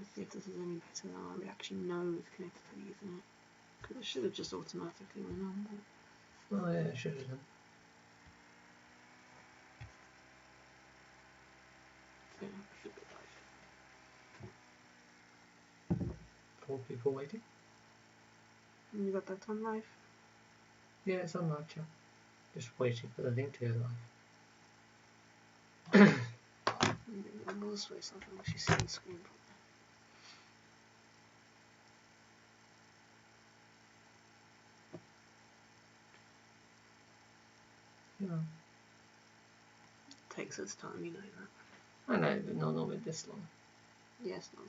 Let's see if this is any better now. We actually know it's connected to the Ethernet. Because it should have just automatically went on. But... Oh yeah, it should have done. Yeah, should be live. 4 people waiting. And you got that on live? Yeah, it's on live chat. Just waiting for the link to go live. Maybe we'll this way so I can actually see the screen properly. Yeah. Takes its time, you know that. I know, but not normally this long. Yes, not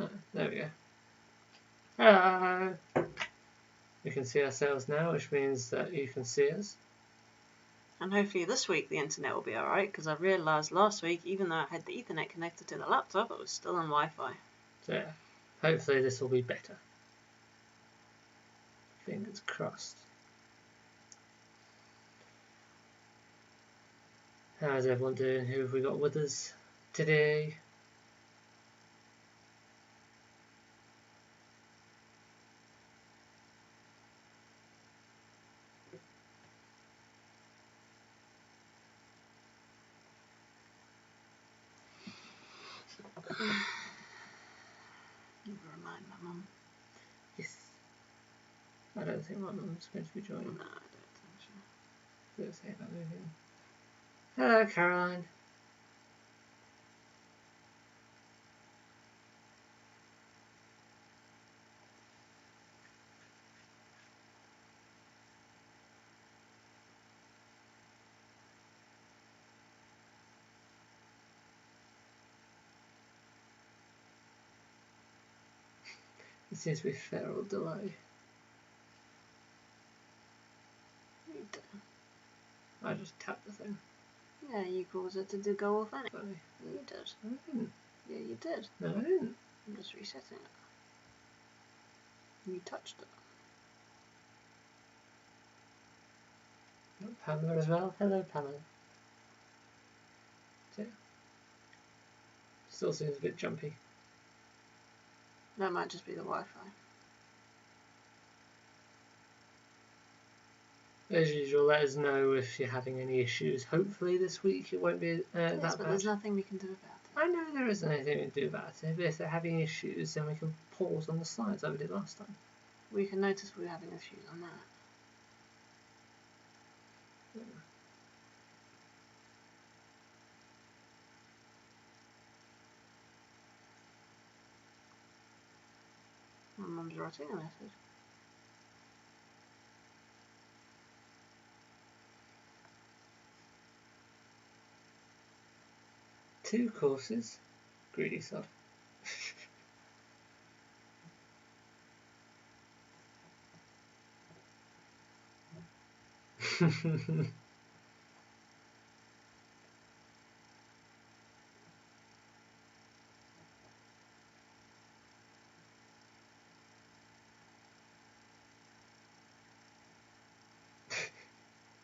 Oh, there we go. Hello! We can see ourselves now, which means that you can see us. And hopefully this week the internet will be alright, because I realised last week, even though I had the Ethernet connected to the laptop, it was still on Wi-Fi. So yeah, hopefully this will be better. Fingers crossed. How's everyone doing? Who have we got with us today? Never remind my mum. Yes. I don't think my mum's going to be joining. No, I don't think so. Let's say about moving. Hello, Caroline. It seems to be feral delay. You did. I just tapped the thing. Yeah, you caused it to go off anyway. Funny. You did. I didn't. Yeah, you did. No, I didn't. I'm just resetting it. You touched it. Got Pamela as well. Hello, Pamela. So, still seems a bit jumpy. That might just be the Wi-Fi. As usual, let us know if you're having any issues. Hopefully this week it won't be Yes, that but bad. there's nothing we can do about it. I know there isn't anything we can do about it, but if they're having issues, then we can pause on the slides like we did last time. We can notice we're having issues on that. Yeah. My mum's writing a message. Two courses? Greedy sod.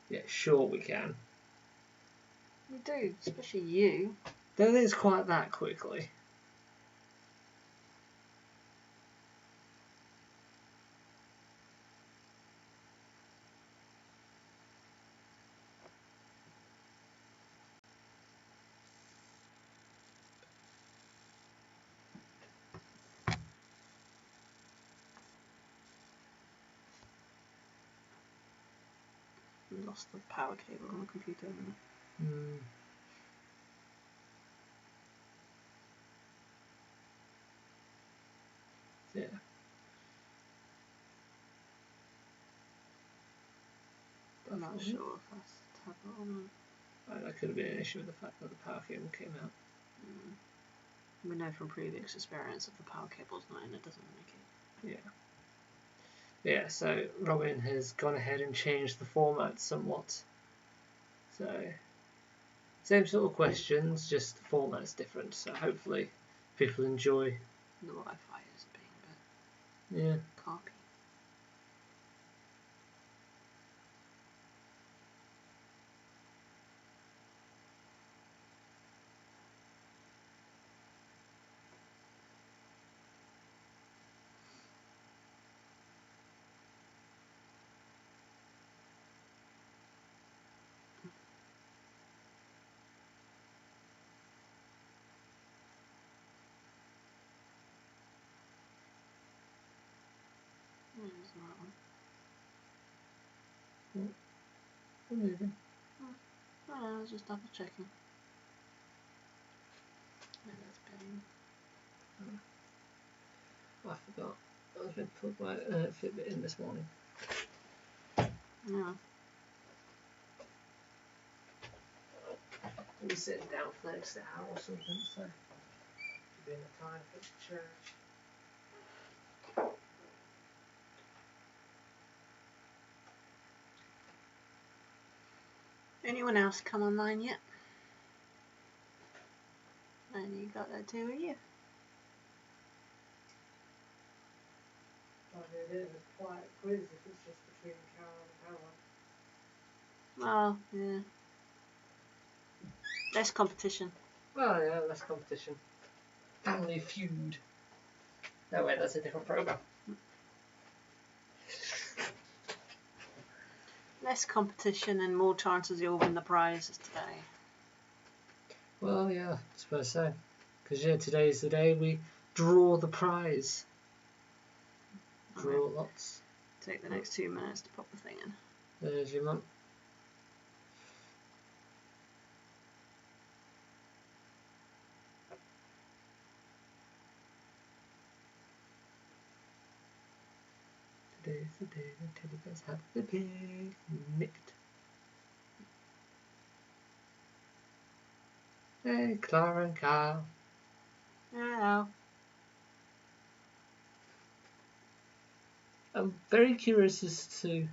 Yeah, sure we can. We do, especially you. Don't think it's quite that quickly. We lost the power cable on the computer. Mm. Yeah. I'm not sure if that's a tablet or not. That could have been an issue with the fact that the power cable came out. We know from previous experience if the power cable's not in, it doesn't make it. Yeah. Yeah, so Robin has gone ahead and changed the format somewhat. So, same sort of questions, just the format's different. So hopefully people enjoy. The Wi-Fi is being a bit Yeah. cocky. the right one. We're moving. Oh, I was just double checking. Yeah, that's better. I forgot. I was meant to put my Fitbit in this morning. Yeah. I'll be sitting down for the next hour or something, so should be enough time for it to charge. Anyone else come online yet? And you got that too, are you? I'll do a bit of a quiet quiz if it's just between Carol and Howard. Oh, yeah. Less competition. Well, yeah, less competition. Family Feud. No, wait, that's a different programme. Less competition and more chances you'll win the prizes today. Well, yeah, I suppose so. Because, yeah, today's the day we draw the prize. Draw lots. Take the next 2 minutes to pop the thing in. There's your mum. Today's the day the teddy bears have the picnic. Hey, Clara and Kyle. Hello. I'm very curious as to...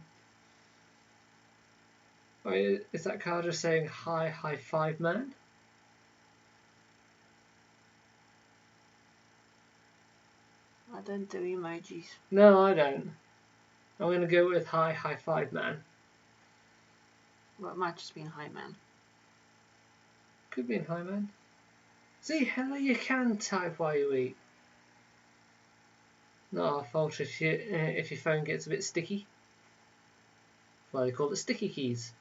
Is that Kyle just saying hi, high five, man? I don't do emojis. No, I don't. I'm going to go with hi, high five, man. Well, it might just mean hi, man. Could be in hi, man. See, hello, you can type while you eat. Not our fault if your phone gets a bit sticky. That's why they call it sticky keys.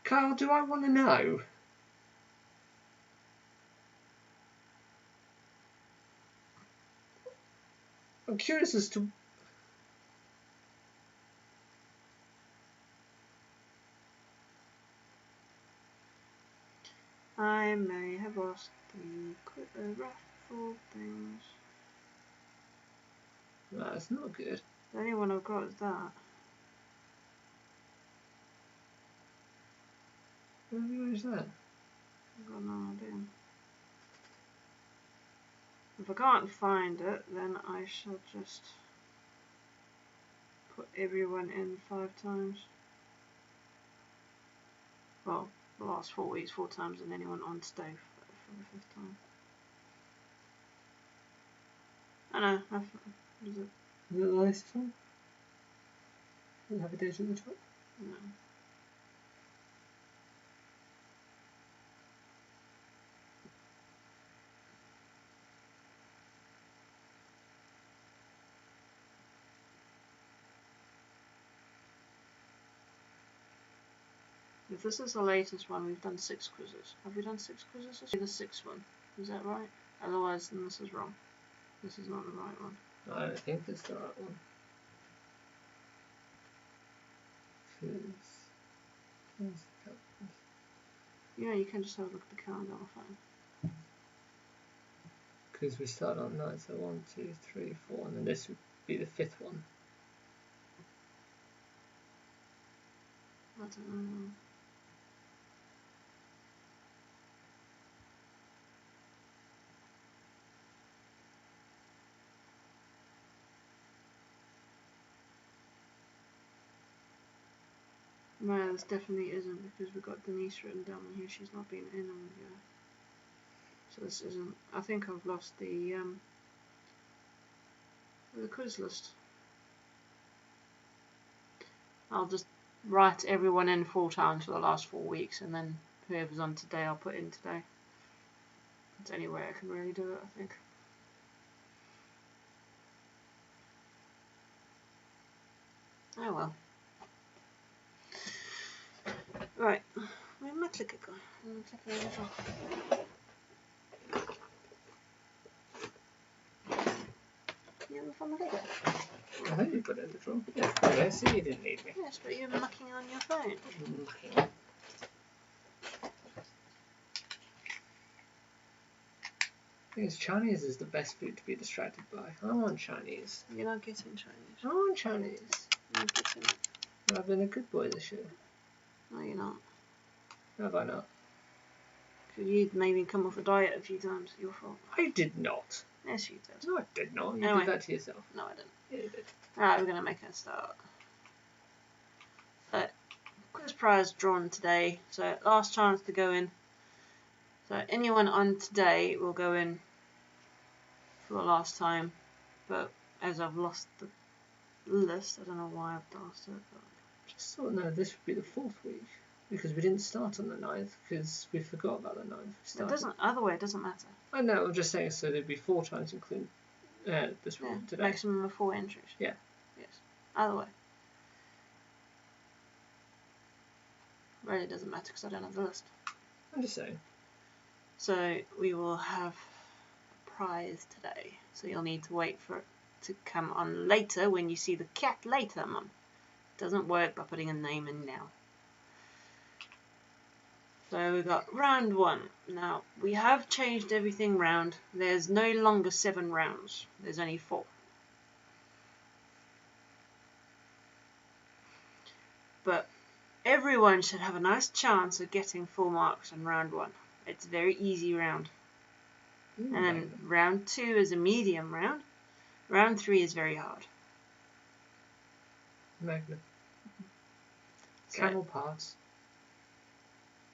Kyle, do I want to know? I'm curious as to... I may have lost the raffle things. That's not good. The only one I've got is that. Where is that? I've got no idea. If I can't find it, then I shall just put everyone in 5 times. Well, the last 4 weeks 4 times, and anyone on stay for the 5th time. I know. Is it? Is it the latest one? Does it have a date at the top? No. If this is the latest one, we've done 6 quizzes. Have we done 6 quizzes? This is the 6th one. Is that right? Otherwise, then this is wrong. This is not the right one. I don't think it's the right one. Yeah, you can just have a look at the calendar on the phone. Because we start on 9, so 1, 2, 3, 4, and then this would be the 5th one. I don't know. No, this definitely isn't, because we've got Denise written down here. She's not been in all year. So this isn't. I think I've lost the quiz list. I'll just write everyone in 4 times for the last 4 weeks, and then whoever's on today I'll put in today. That's the only way I can really do it, I think. Oh well. Right, where are my clicker go? Clicker as well. You haven't found the clicker? I think you put it in the drawer. Yeah, okay, so you didn't need me. Yes, but you're mucking on your phone. Mucking. I think Chinese is the best food to be distracted by. I want Chinese. You're not getting Chinese. I want Chinese. You're not getting it. I've been a good boy this year. No, you're not. Have I not? Because you made me come off a diet a few times. Your fault. I did not. Yes, you did. No, I did not. You Anyway. did that to yourself. No, I didn't. Yeah, you did. Alright, we're going to make a start. So, quiz prize drawn today. So, last chance to go in. So, anyone on today will go in for the last time. But as I've lost the list, I don't know why I've lost it. But Just thought, no, this would be the 4th week. Because we didn't start on the 9th, because we forgot about the 9th. it doesn't, either way, it doesn't matter. I know, I'm just saying, so there'd be 4 times including this one today. Maximum of 4 entries. Yeah. Yes. Either way. Really doesn't matter because I don't have the list. I'm just saying. So we will have a prize today. So you'll need to wait for it to come on later when you see the cat later, Mum. It doesn't work by putting a name in now. So we've got round 1. Now, we have changed everything round. There's no longer 7 rounds. There's only 4. But everyone should have a nice chance of getting full marks in round 1. It's a very easy round. Ooh, And then round 2 is a medium round. Round 3 is very hard. Magnum. So- Camel parts.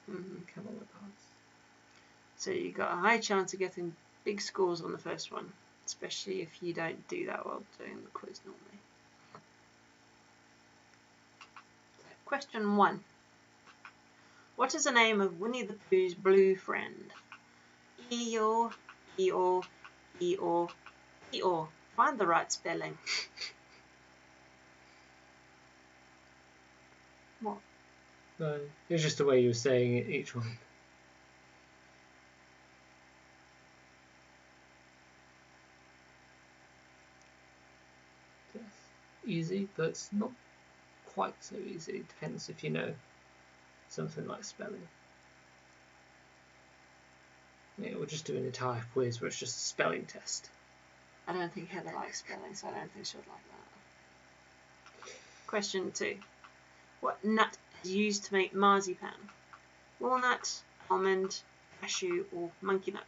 Mhm. Camel parts. So you've got a high chance of getting big scores on the first one, especially if you don't do that well doing the quiz normally. So, question 1. What is the name of Winnie the Pooh's blue friend? Eeyore, Eeyore, Eeyore, Eeyore. Find the right spelling. What? No, it was just the way you were saying it, each one. Yes. Easy, but it's not quite so easy. It depends if you know something like spelling. Yeah, we'll just do an entire quiz where it's just a spelling test. I don't think Heather likes spelling, so I don't think she'll like that. Question 2. What nut is used to make marzipan? Walnut, almond, cashew, or monkey nut?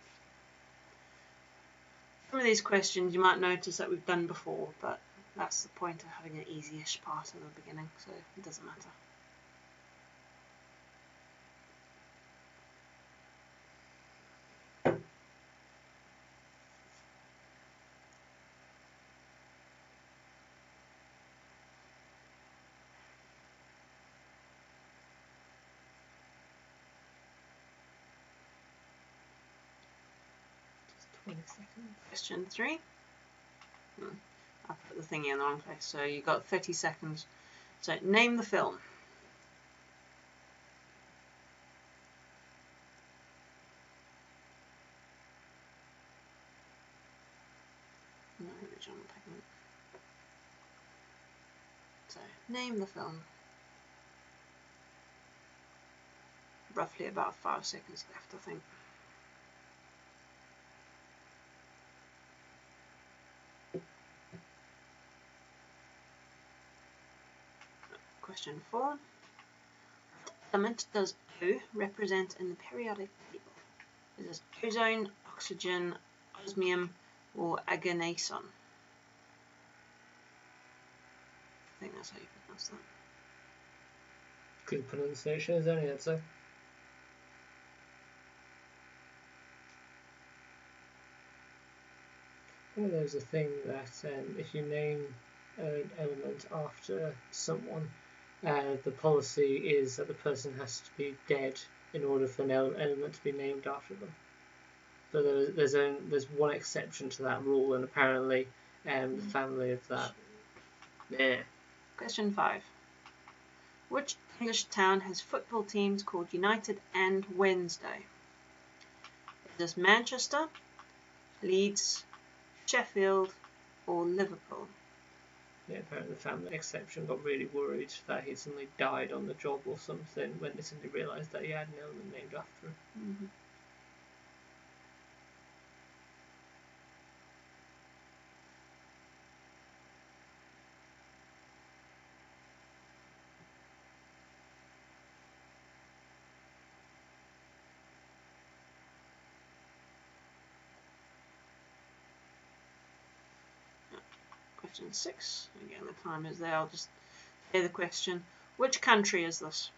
Some of these questions you might notice that we've done before, but that's the point of having an easy-ish part at the beginning, so it doesn't matter. Just 20 seconds. Question 3. I put the thingy in the wrong place, so you've got 30 seconds. So name the film. No, original pigment. So name the film. Roughly about 5 seconds left, I think. Question 4. What element does O represent in the periodic table? Is this ozone, oxygen, osmium, or agonason? I think that's how you pronounce that. Good pronunciation is any answer. Well, there's a thing that if you name an element after someone, the policy is that the person has to be dead in order for an element to be named after them. But there's one exception to that rule, and apparently the family of that. Yeah. Question 5. Which English town has football teams called United and Wednesday? Is this Manchester, Leeds, Sheffield, or Liverpool? Yeah, apparently the family exception got really worried that he suddenly died on the job or something when they suddenly realised that he had an element named after him. Mm-hmm. Question 6. Again, the time is there. I'll just say the question. Which country is this?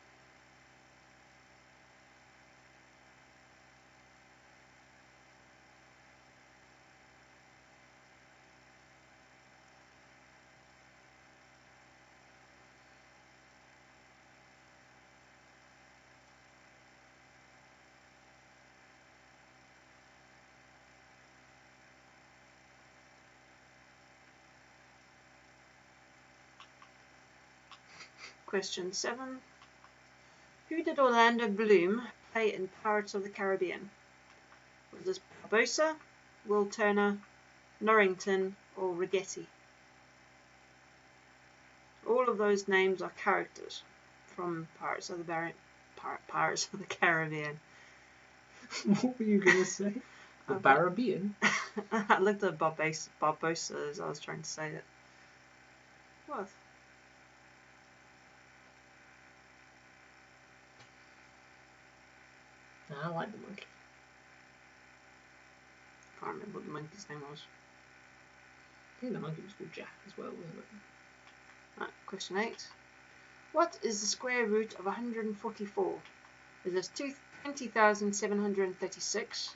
Question 7. Who did Orlando Bloom play in Pirates of the Caribbean? Was this Barbossa, Will Turner, Norrington, or Rigetti? All of those names are characters from Pirates of the Caribbean. What were you going to say? The Caribbean? I looked at Barbossa as I was trying to say it. What? I like the monkey. I can't remember what the monkey's name was. I think the monkey was called Jack as well, wasn't it? Right, question 8. What is the square root of 144? Is this 20,736,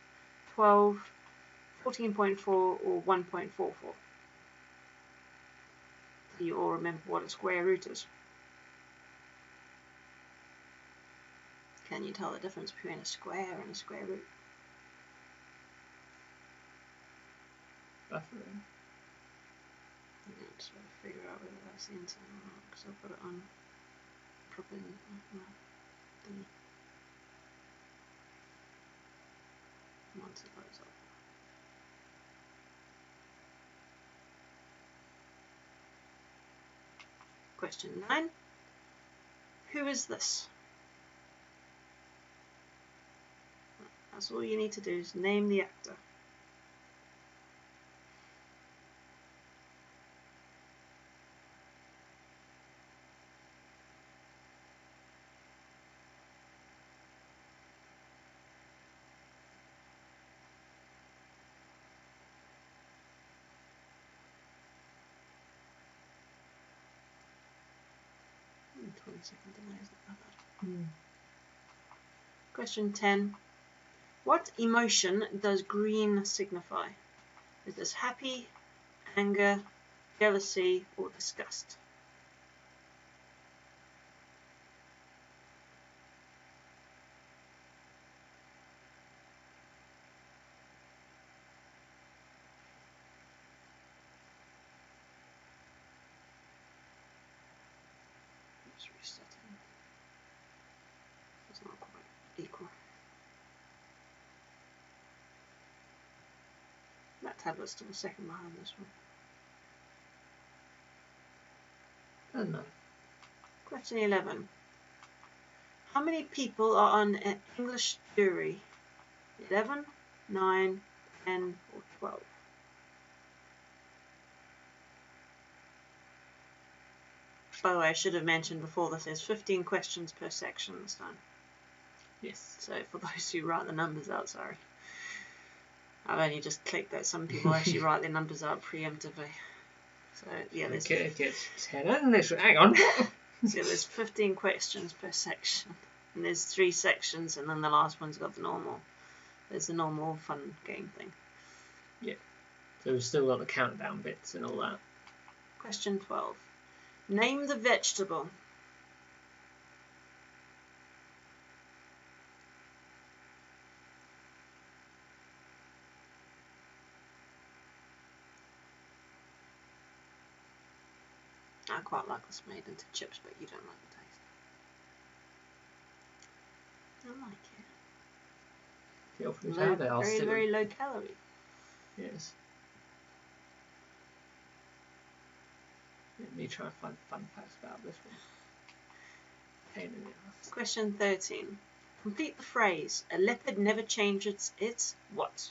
12, 14.4, or 1.44? Do you all remember what a square root is? Can you tell the difference between a square and a square root? Buffering. Yeah, just try to figure out whether that's the answer or not, because I've got it on properly. Once it loads up. Question 9. Who is this? That's all you need to do is name the actor. Hmm, 20-second delay is not bad. Question 10. What emotion does green signify? Is this happy, anger, jealousy, or disgust? Just resetting. It's not quite equal. That tablet's still a second behind this one. I don't know. Question 11. How many people are on an English jury? 11, 9, 10, or 12? By the way, I should have mentioned before this, there's 15 questions per section this time. Yes. So for those who write the numbers out, sorry. I've only just clicked that some people actually write their numbers out preemptively. So yeah, there's Okay, hang on. so there's 15 questions per section, and there's 3 sections, and then the last one's got the normal. There's the normal fun game thing. Yeah. So we've still got the countdown bits and all that. Question 12. Name the vegetable. I quite like this made into chips, but you don't like the taste. I like it. Feel free to have it. I'll Very, sit with. very low calorie. Yes. Let me try and find fun facts about this one. Pain in the ass. Question 13. Complete the phrase. A leopard never changes its what?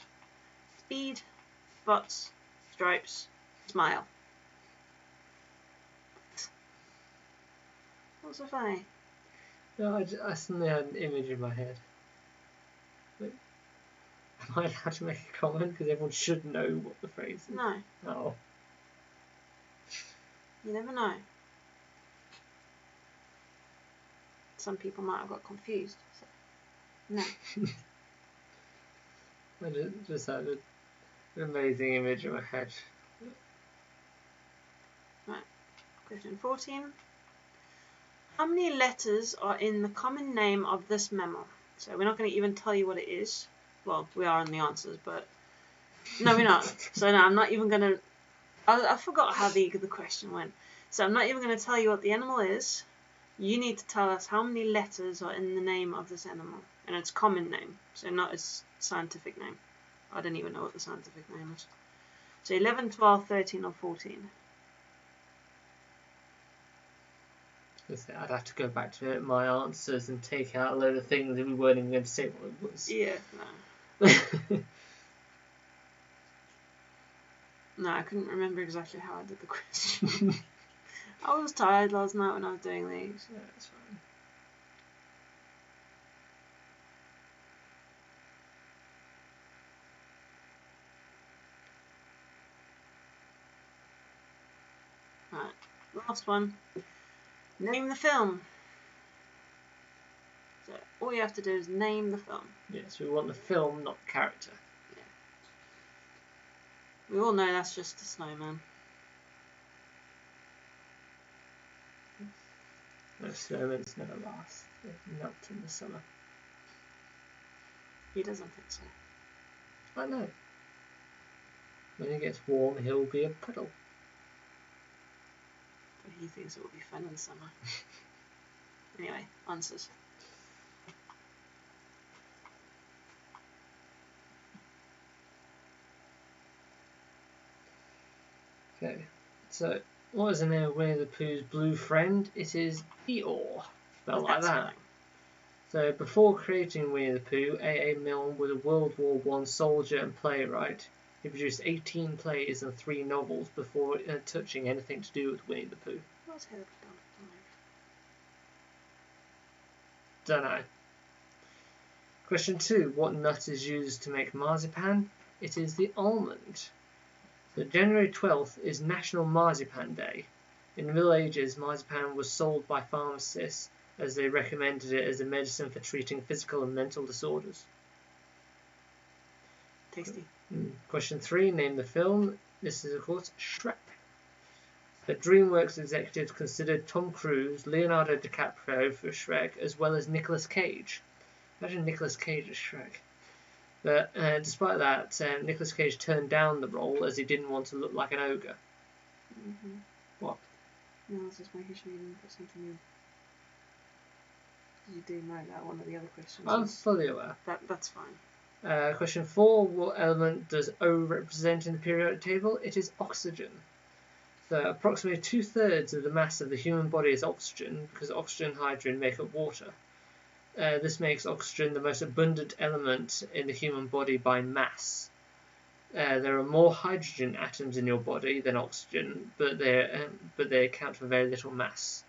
Speed, spots, stripes, smile. What's so funny? No, I suddenly had an image in my head. But am I allowed to make a comment? Because everyone should know what the phrase is. No, Oh. you never know. Some people might have got confused. So. No. I just had an amazing image in my head. Right. Question 14. How many letters are in the common name of this mammal? So we're not going to even tell you what it is. Well, we are in the answers, but no, we're not. So no, I'm not even going to. I forgot how the question went. So I'm not even going to tell you what the animal is. You need to tell us how many letters are in the name of this animal, and its common name, so not its scientific name. I don't even know what the scientific name is. So 11, 12, 13, or 14. I'd have to go back to my answers and take out a load of things if we weren't even going to say what it was. Yeah, no. No, I couldn't remember exactly how I did the question. I was tired last night when I was doing these. Yeah, that's fine. Right, last one. Name the film. So all you have to do is name the film. Yes, we want the film, not the character. Yeah. We all know that's just a snowman. No, snowmans never last. They melt in the summer. He doesn't think so. I know. When it gets warm, he'll be a puddle. But he thinks it will be fun in summer. Anyway, answers. Okay, so what is the name of Winnie the Pooh's blue friend? It is Eeyore. Spelled like that. So before creating Winnie the Pooh, A.A. Milne was a World War I soldier and playwright. He produced 18 plays and 3 novels before touching anything to do with Winnie the Pooh. What's Heather Don't know. Question 2. What nut is used to make marzipan? It is the almond. So January 12th is National Marzipan Day. In the Middle Ages, marzipan was sold by pharmacists as they recommended it as a medicine for treating physical and mental disorders. Tasty. Question 3. Name the film. This is, of course, Shrek. The DreamWorks executives considered Tom Cruise, Leonardo DiCaprio for Shrek, as well as Nicolas Cage. Imagine Nicolas Cage as Shrek. But despite that, Nicolas Cage turned down the role as he didn't want to look like an ogre. Mm-hmm. What? No, I was just making sure you didn't put something in. You do know that one of the other questions. I'm fully aware. That's fine. Question 4. What element does O represent in the periodic table? It is oxygen. So approximately 2/3 of the mass of the human body is oxygen, because oxygen and hydrogen make up water. This makes oxygen the most abundant element in the human body by mass. There are more hydrogen atoms in your body than oxygen, but they account for very little mass.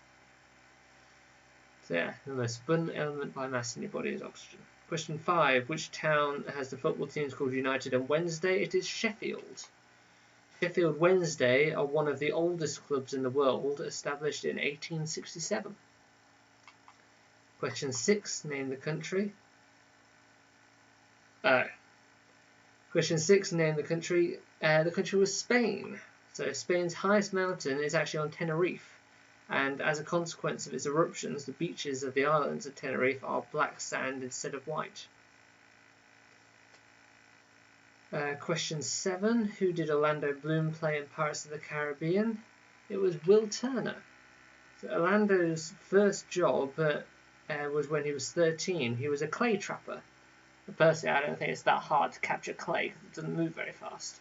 So yeah, the most abundant element by mass in your body is oxygen. Question 5. Which town has the football teams called United and Wednesday? It is Sheffield. Sheffield Wednesday are one of the oldest clubs in the world, established in 1867. Question 6. Name the country. Question 6. Name the country. The country was Spain. So Spain's highest mountain is actually on Tenerife, and as a consequence of its eruptions, the beaches of the islands of Tenerife are black sand instead of white. Question 7. Who did Orlando Bloom play in Pirates of the Caribbean? It was Will Turner. So Orlando's first job was when he was 13. He was a clay trapper. Personally, I don't think it's that hard to capture clay because it doesn't move very fast.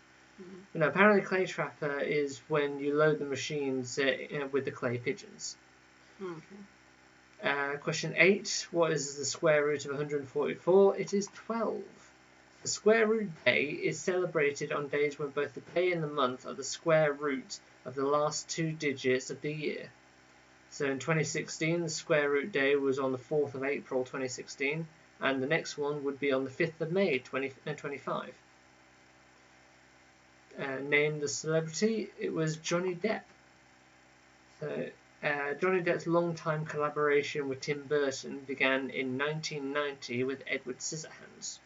But no, apparently clay trapper is when you load the machines with the clay pigeons. Okay. Question 8. What is the square root of 144? It is 12. The square root day is celebrated on days when both the day and the month are the square root of the last 2 digits of the year. So in 2016, the square root day was on the 4th of April 2016, and the next one would be on the 5th of May 2025. Name the celebrity. It was Johnny Depp. So, Johnny Depp's long-time collaboration with Tim Burton began in 1990 with Edward Scissorhands.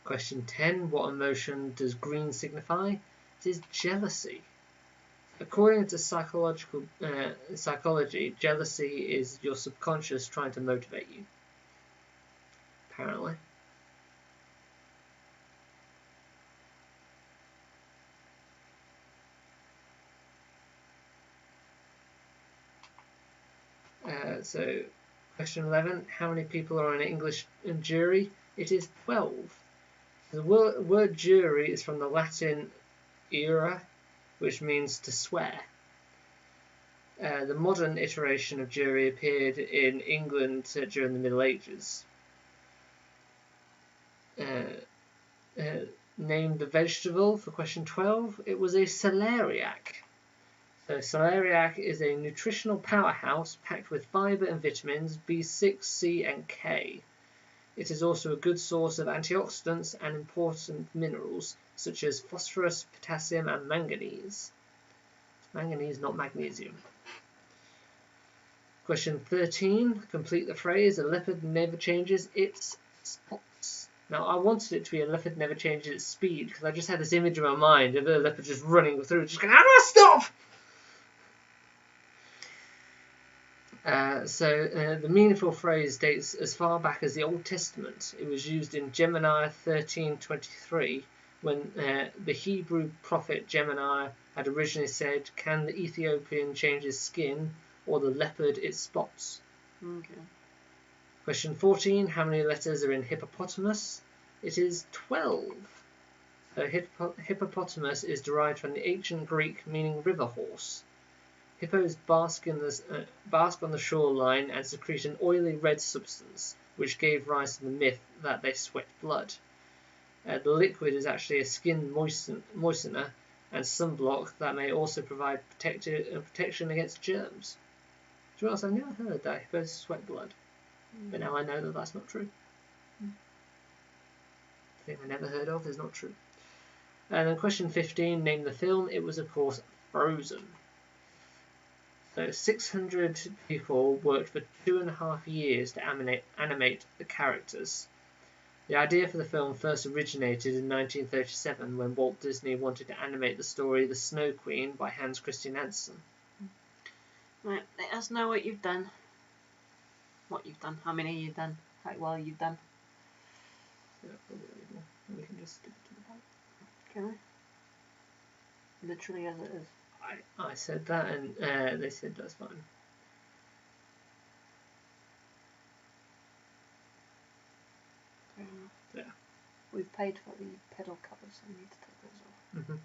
Question 10. What emotion does green signify? It is jealousy. According to psychology, jealousy is your subconscious trying to motivate you. Apparently. So, question 11. How many people are on an English jury? It is 12. The word jury is from the Latin "jura," which means to swear. The modern iteration of jury appeared in England during the Middle Ages. Name the vegetable for question 12. It was a celeriac. So celeriac is a nutritional powerhouse packed with fiber and vitamins B6, C, and K. It is also a good source of antioxidants and important minerals such as phosphorus, potassium, and manganese. Manganese, not magnesium. Question 13. Complete the phrase. A leopard never changes its spots. Now, I wanted it to be a leopard never changes its speed because I just had this image in my mind of a leopard just running through, just going, how do I stop? The meaningful phrase dates as far back as the Old Testament. It was used in Gemini 13:23 when the Hebrew prophet Gemini had originally said, "Can the Ethiopian change his skin or the leopard its spots?" Okay. Question 14. How many letters are in hippopotamus? It is 12. Hippopotamus is derived from the ancient Greek meaning river horse. Hippos bask on the shoreline and secrete an oily red substance, which gave rise to the myth that they sweat blood. The liquid is actually a skin moistener and sunblock that may also provide protection against germs. Do you know what else? I've never heard that hippos sweat blood, but now I know that that's not true. The thing I never heard of is not true. And then question 15, name the film. It was, of course, Frozen. So 600 people worked for 2.5 years to animate the characters. The idea for the film first originated in 1937 when Walt Disney wanted to animate the story The Snow Queen by Hans Christian Andersen. Right, let us know what you've done. How many you've done, how well you've done. So we can just stick to the back. Can we? Literally as it is. I said that and they said that's fine. Fair enough. Yeah. We've paid for the pedal covers, so we need to take those off.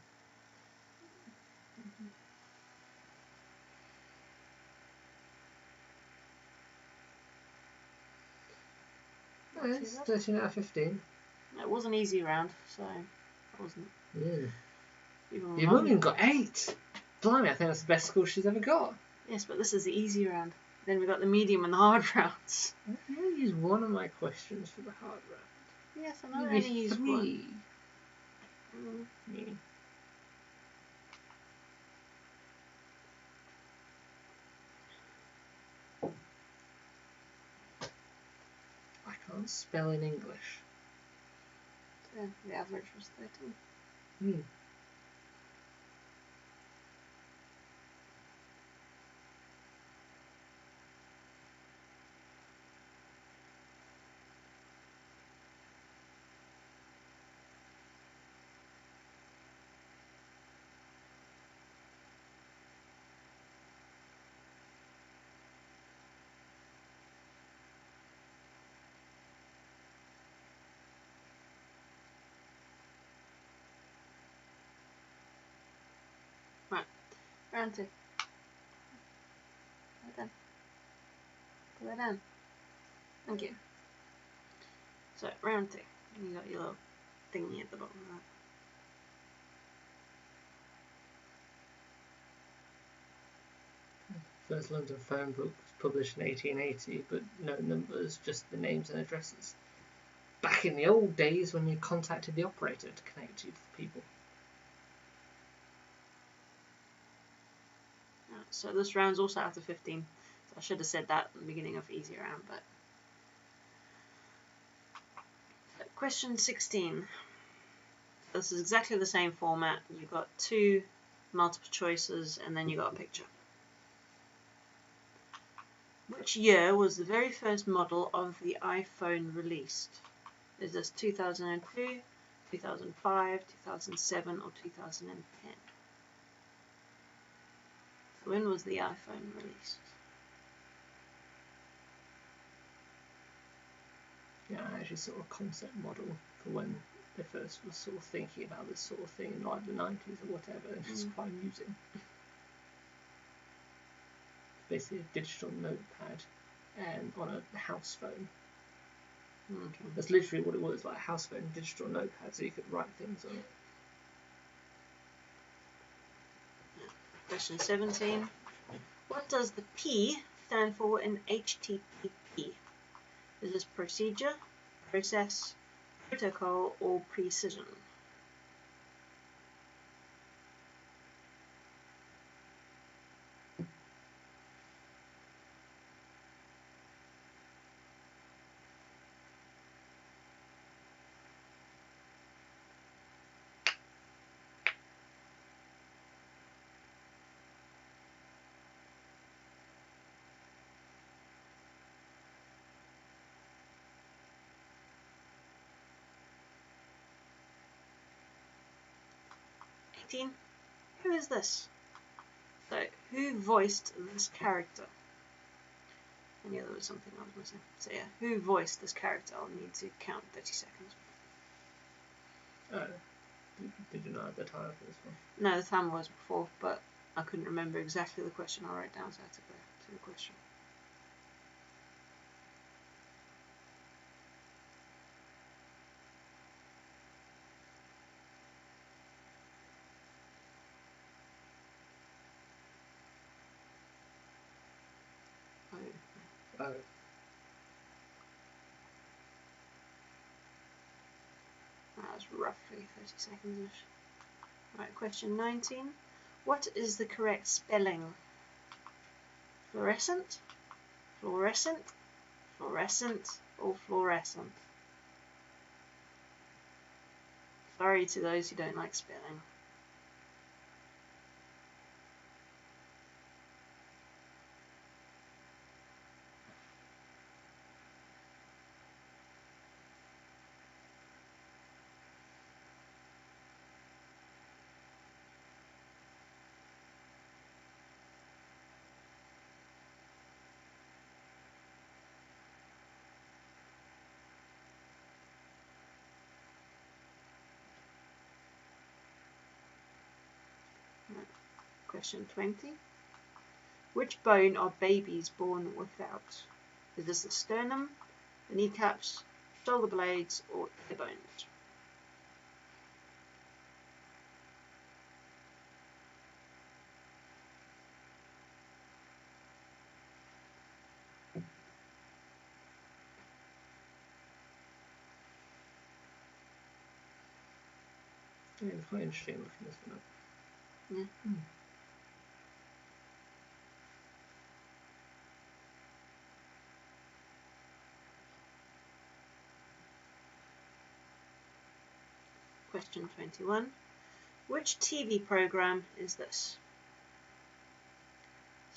It's 13 out of 15. It was an easy round, so it wasn't. Yeah. Even Your mum even got 8. Blimey, I think that's the best score she's ever got. Yes, but this is the easy round. Then we got the medium and the hard rounds. I only used one of my questions for the hard round. Yes, I know. I only used 3. one. Yeah. I can't spell in English. So the average was 13. Round 2. Put that down. Put that down. Thank you. So, round 2. You got your little thingy at the bottom of that. First London phone book was published in 1880, but no numbers, just the names and addresses. Back in the old days when you contacted the operator to connect you to the people. So this round's also out of 15. So I should have said that at the beginning of easy round, but... So, question 16. This is exactly the same format. You've got 2 multiple choices and then you got a picture. Which year was the very first model of the iPhone released? Is this 2002, 2005, 2007 or 2010? When was the iPhone released? Yeah, I actually saw a concept model for when they first was sort of thinking about this sort of thing in like the 90s or whatever, and it's quite amusing. Basically a digital notepad on a house phone. Okay. That's literally what it was, like a house phone, digital notepad, so you could write things on it. Question 17. What does the P stand for in HTTP? Is this procedure, process, protocol, or precision? Who is this? So, who voiced this character? I knew there was something I was missing. So yeah, who voiced this character? I'll need to count 30 seconds. Did you know at the time for this one? No, the time was before, but I couldn't remember exactly the question I wrote down, so I had to go to the question. Oh. That was roughly 30 seconds-ish. Right, question 19. What is the correct spelling? Fluorescent, fluorescent, fluorescent, or fluorescent? Sorry to those who don't like spelling. Question 20. Which bone are babies born without? Is this the sternum, the kneecaps, shoulder blades, or ear bones? Yeah, it's quite interesting looking this one up. Yeah. Question 21. Which TV program is this?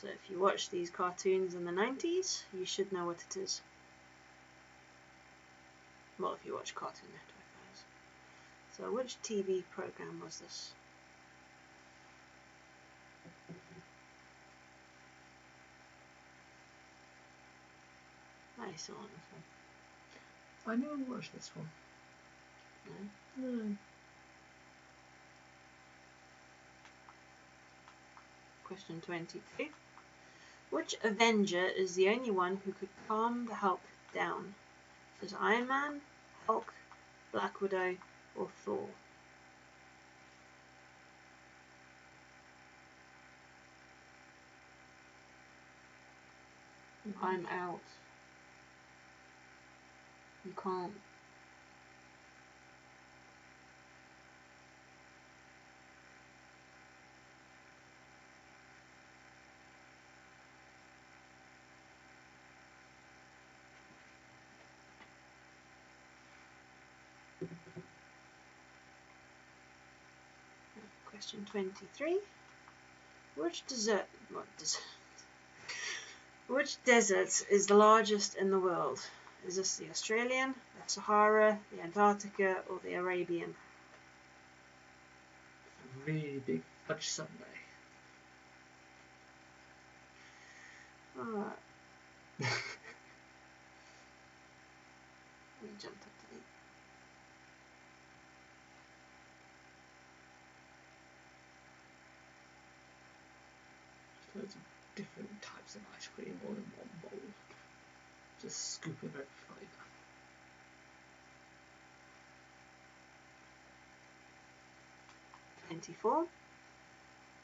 So if you watch these cartoons in the 90s, you should know what it is. Well, if you watch Cartoon Network, guys. So which TV program was this? I saw it before. I never watched this one. No? No. Question 22. Which Avenger is the only one who could calm the Hulk down? Is Iron Man, Hulk, Black Widow, or Thor? I'm out. You can't. Question 23. Which desert is the largest in the world? Is this the Australian, the Sahara, the Antarctica, or the Arabian? A really big fudge sundae. Alright. We jumped up to the Loads of different types of ice cream all in one bowl. Just scoop of every flavour. $24.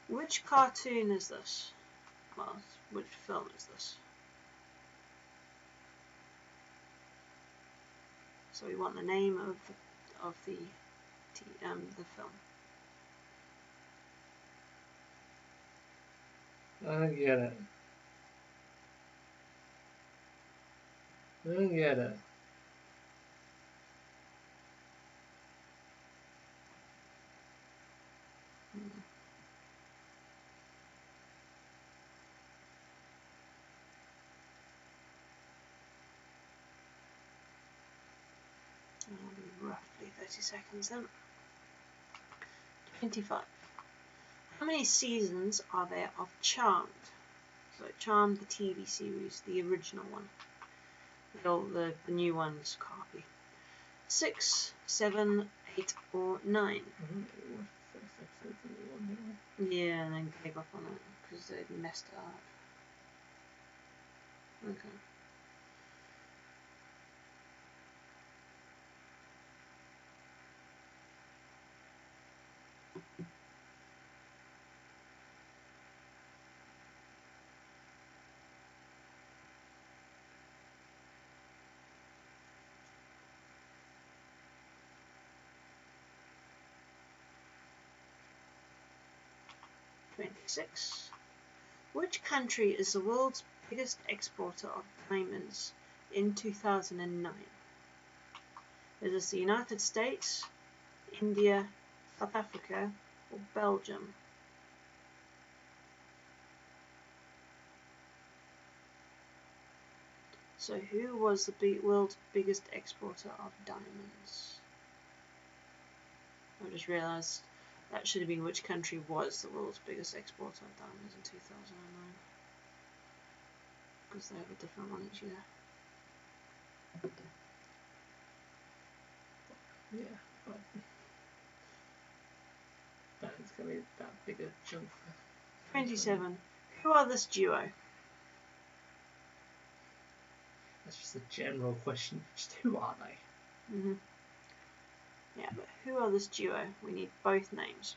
Which cartoon is this? Well, which film is this? So we want the name of the film. I don't get it. I don't get it. That'll be roughly 30 seconds then. 25. How many seasons are there of Charmed? So Charmed, the TV series, the original one. The new ones can't be. 6, 7, 8, or 9? Yeah, and then gave up on it because they'd messed it up. Okay. $26. Which country is the world's biggest exporter of diamonds in 2009? Is this the United States, India, South Africa, or Belgium? So who was the world's biggest exporter of diamonds? I just realised that should have been which country was the world's biggest exporter of diamonds in 2009. Because they have a different one each year. Yeah, but that's going to be that bigger jump. 27. Who are this duo? That's just a general question. Just who are they? Yeah, but who are this duo? We need both names.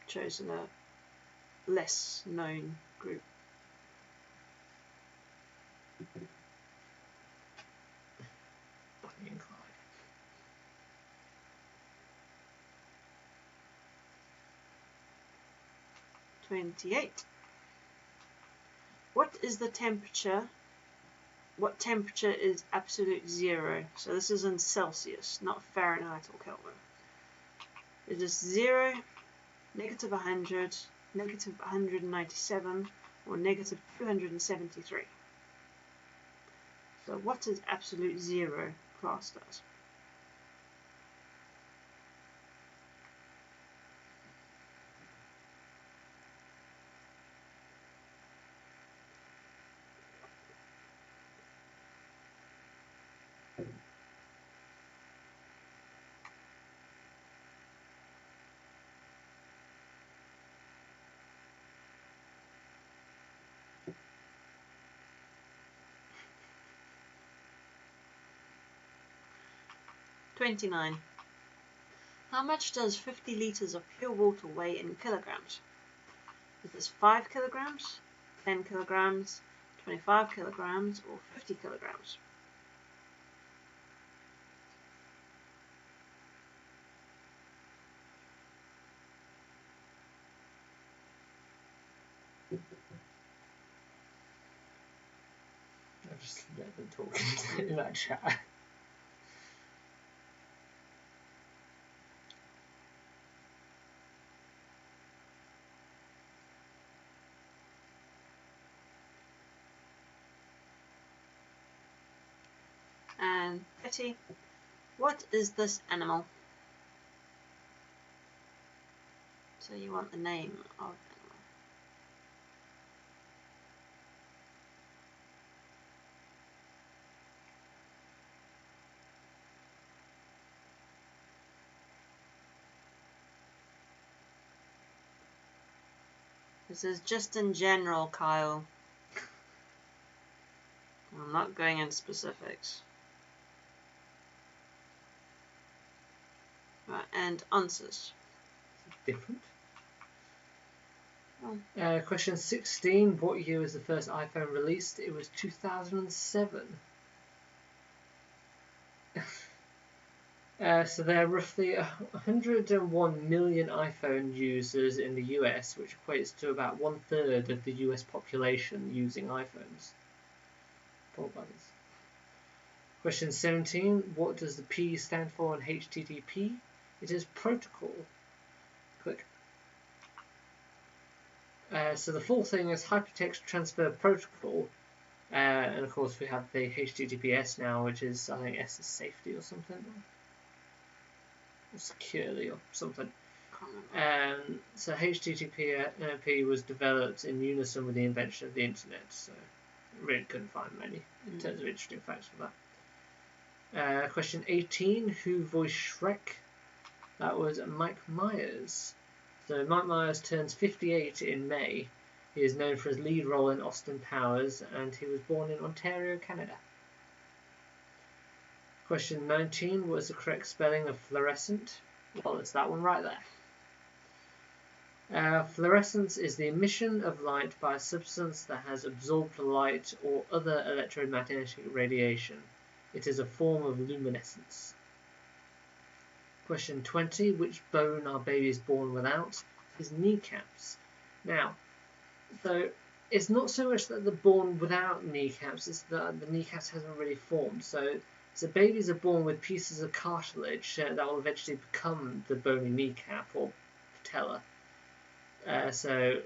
Chosen a less known group. Bonnie and Clyde. $28. What is the temperature? What temperature is absolute zero? So this is in Celsius, not Fahrenheit or Kelvin. It is 0, negative 100, negative 197, or negative 273. So what is absolute zero classed as? 29. How much does 50 litres of pure water weigh in kilograms? Is this 5 kilograms, 10 kilograms, 25 kilograms, or 50 kilograms? I'll just let them talk in that chat. And Betty, what is this animal? So you want the name of animal. This is just in general, Kyle. I'm not going into specifics. Right, and answers. Different. Oh. Question 16. What year was the first iPhone released? It was 2007. So there are roughly 101 million iPhone users in the US, which equates to about 1/3 of the US population using iPhones. Poor buddies. Question 17. What does the P stand for in HTTP? It is protocol. Click. So the full thing is Hypertext Transfer Protocol. And of course we have the HTTPS now, which is, I think S is safety or something. Or securely or something. So HTTP was developed in unison with the invention of the internet, so really couldn't find many in terms of interesting facts for that. Question 18. Who voiced Shrek? That was Mike Myers. So Mike Myers turns 58 in May. He is known for his lead role in Austin Powers, and he was born in Ontario, Canada. Question 19. What is the correct spelling of fluorescent? Well, it's that one right there. Fluorescence is the emission of light by a substance that has absorbed light or other electromagnetic radiation. It is a form of luminescence. Question 20. Which bone are babies born without? Is kneecaps. Now, so it's not so much that they're born without kneecaps, it's that the kneecaps hasn't really formed. So babies are born with pieces of cartilage that will eventually become the bony kneecap or patella. The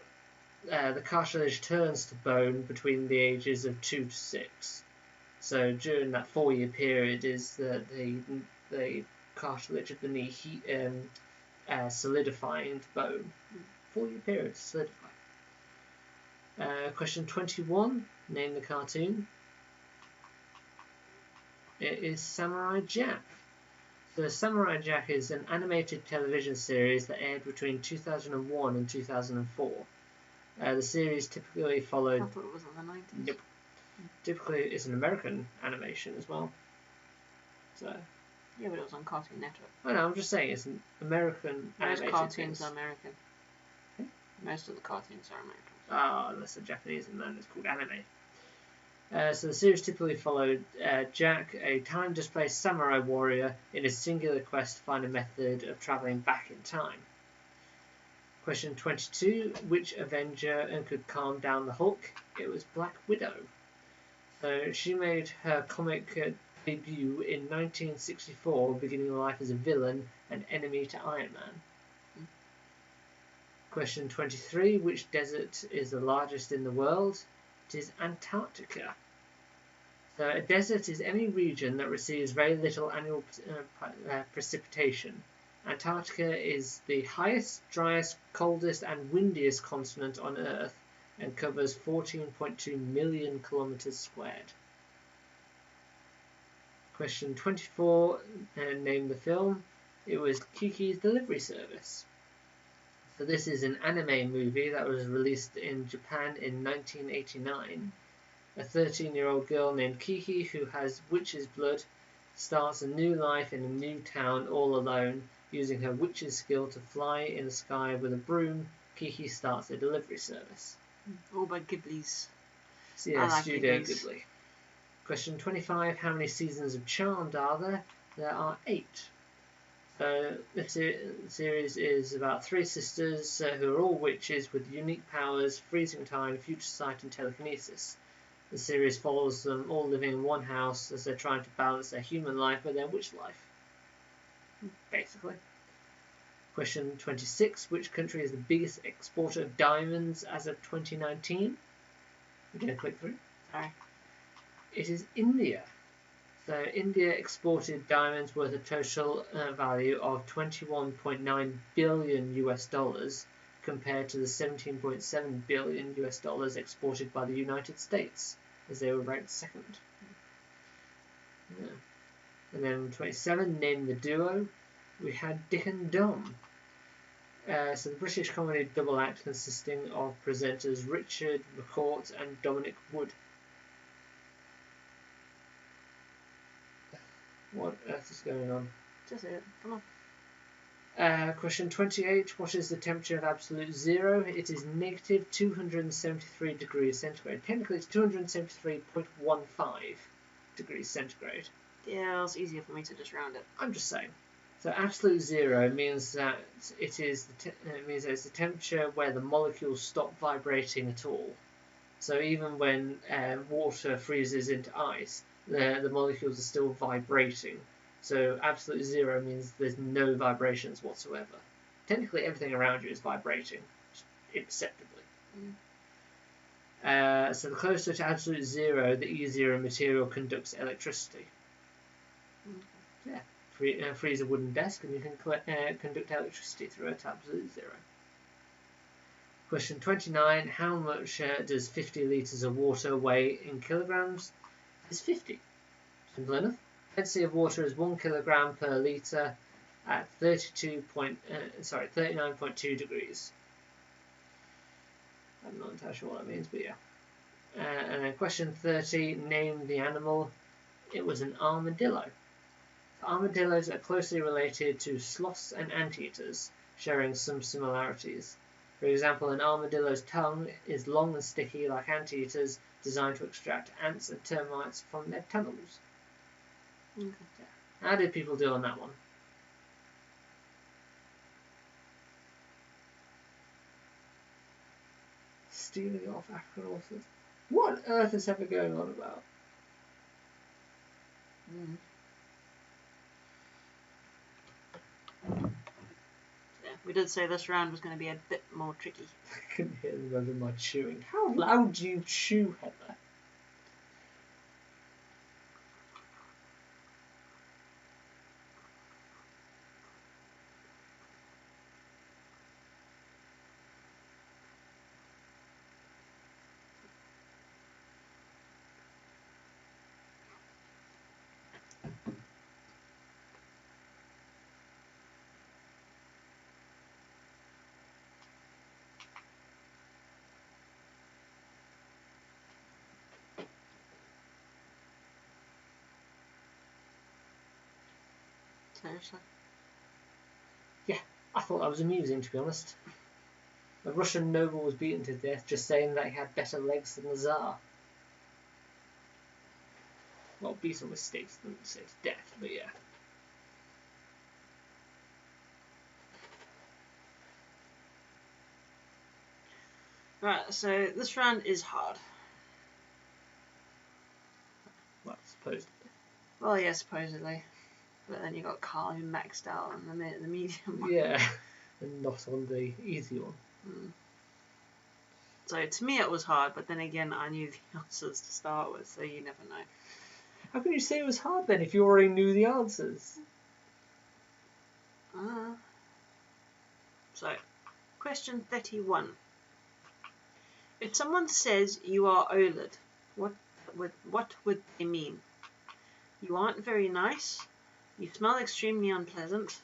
cartilage turns to bone between the ages of 2 to 6. So during that 4-year period is the cartilage of the knee solidifying to bone. 4-year period to solidify. Question 21. Name the cartoon. It is Samurai Jack. So Samurai Jack is an animated television series that aired between 2001 and 2004. The series typically followed... I thought it was in the 90s. Yep. Typically it's an American animation as well. So... Yeah, but it was on Cartoon Network. I know, I'm just saying it's an American animated Most cartoons series. are American. Most of the cartoons are American. Unless they're Japanese and then it's called anime. So the series typically followed Jack, a time-displaced samurai warrior, in his singular quest to find a method of travelling back in time. Question 22. Which Avenger could calm down the Hulk? It was Black Widow. So she made her comic debut in 1964, beginning life as a villain and enemy to Iron Man. Question 23. Which desert is the largest in the world? It is Antarctica. So a desert is any region that receives very little annual precipitation. Antarctica is the highest, driest, coldest and windiest continent on Earth and covers 14.2 million kilometers squared. Question 24. Name the film. It was Kiki's Delivery Service. So this is an anime movie that was released in Japan in 1989. A 13-year-old girl named Kiki, who has witch's blood, starts a new life in a new town all alone. Using her witch's skill to fly in the sky with a broom, Kiki starts a delivery service. All by Ghibli's. So yeah, I like Studio Ghibli's. Ghibli. Question 25. How many seasons of Charmed are there? There are 8. So the series is about 3 sisters who are all witches with unique powers, freezing time, future sight, and telekinesis. The series follows them all living in one house as they're trying to balance their human life with their witch life. Basically. Question 26. Which country is the biggest exporter of diamonds as of 2019? We're going to click through. Sorry. It is India. So India exported diamonds worth a total value of $21.9 billion US dollars, compared to the $17.7 billion US dollars exported by the United States, as they were ranked second. Yeah. And then 27, name the duo. We had Dick and Dom. So the British comedy double act consisting of presenters Richard McCourt and Dominic Wood. What on earth is going on? Just it. Come on. Question 28. What is the temperature of absolute zero? It is negative 273 degrees centigrade. Technically, it's 273.15 degrees centigrade. Yeah, it's easier for me to just round it. I'm just saying. So absolute zero means that it is it's the temperature where the molecules stop vibrating at all. So even when water freezes into ice, the molecules are still vibrating. So absolute zero means there's no vibrations whatsoever. Technically, everything around you is vibrating, imperceptibly. So the closer to absolute zero, the easier a material conducts electricity. Yeah. Freeze a wooden desk and you can conduct electricity through it to absolute zero. Question 29. How much does 50 litres of water weigh in kilograms? It's 50. Simple enough. Density of water is 1 kilogram per litre at 39.2 degrees. I'm not entirely sure what that means, but yeah. And then question 30. Name the animal. It was an armadillo. Armadillos are closely related to sloths and anteaters, sharing some similarities. For example, an armadillo's tongue is long and sticky like anteaters, designed to extract ants and termites from their tunnels. Okay. How did people do on that one? Stealing off African authors. What on earth is ever going on about? Yeah, we did say this round was going to be a bit more tricky. I couldn't hear the rhythm of my chewing. How loud do you chew, Heather? Seriously. I thought that was amusing, to be honest. A Russian noble was beaten to death just saying that he had better legs than the Tsar. Well, beaten with stakes than say to death, but yeah. Right, so this round is hard. Well, supposedly. Well, yeah, supposedly. But then you got Carl who maxed out on the medium one. Yeah, and not on the easy one. So to me it was hard, but then again I knew the answers to start with, so you never know. How can you say it was hard then if you already knew the answers? So, question 31. If someone says you are OLED, what would they mean? You aren't very nice. You smell extremely unpleasant.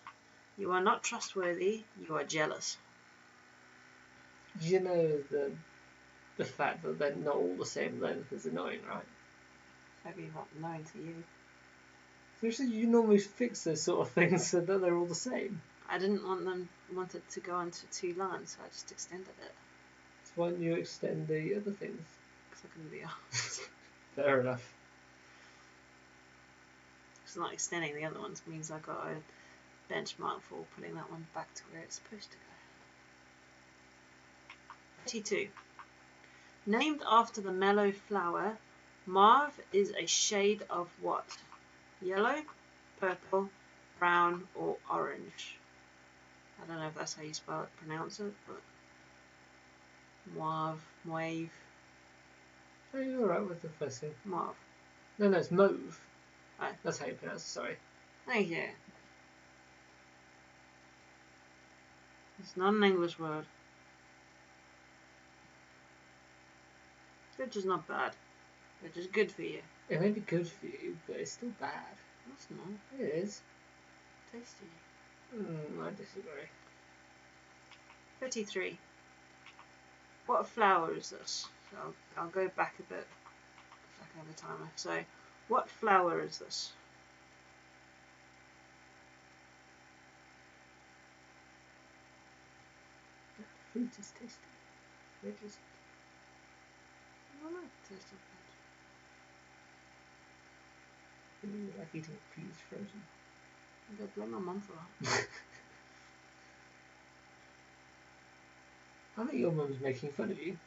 You are not trustworthy. You are jealous. You know the fact that they're not all the same length is annoying, right? Maybe not known to you. Especially you normally fix those sort of things so that they're all the same. I didn't want it to go onto 2 lines, so I just extended it. So why don't you extend the other things? Because I couldn't be arsed. Fair enough. Because not extending the other ones means I got a benchmark for putting that one back to where it's supposed to go. 32. Named after the mallow flower, mauve is a shade of what? Yellow, purple, brown, or orange? I don't know if that's how you pronounce it, but mauve. Are you alright with the first thing? Mauve. No, it's mauve. Oh. That's how you pronounce it, sorry. Thank you. It's not an English word. Which is not bad. Which is good for you. It may be good for you, but it's still bad. That's not. It is. Tasty. I disagree. 33. What flower is this? So I'll go back a bit. Back over the timer. So, what flower is this? That fruit is tasty. Where is it? I don't know. Taste of it. You like eating peas frozen. I don't blame my mum for that. I think your mum's making fun of you.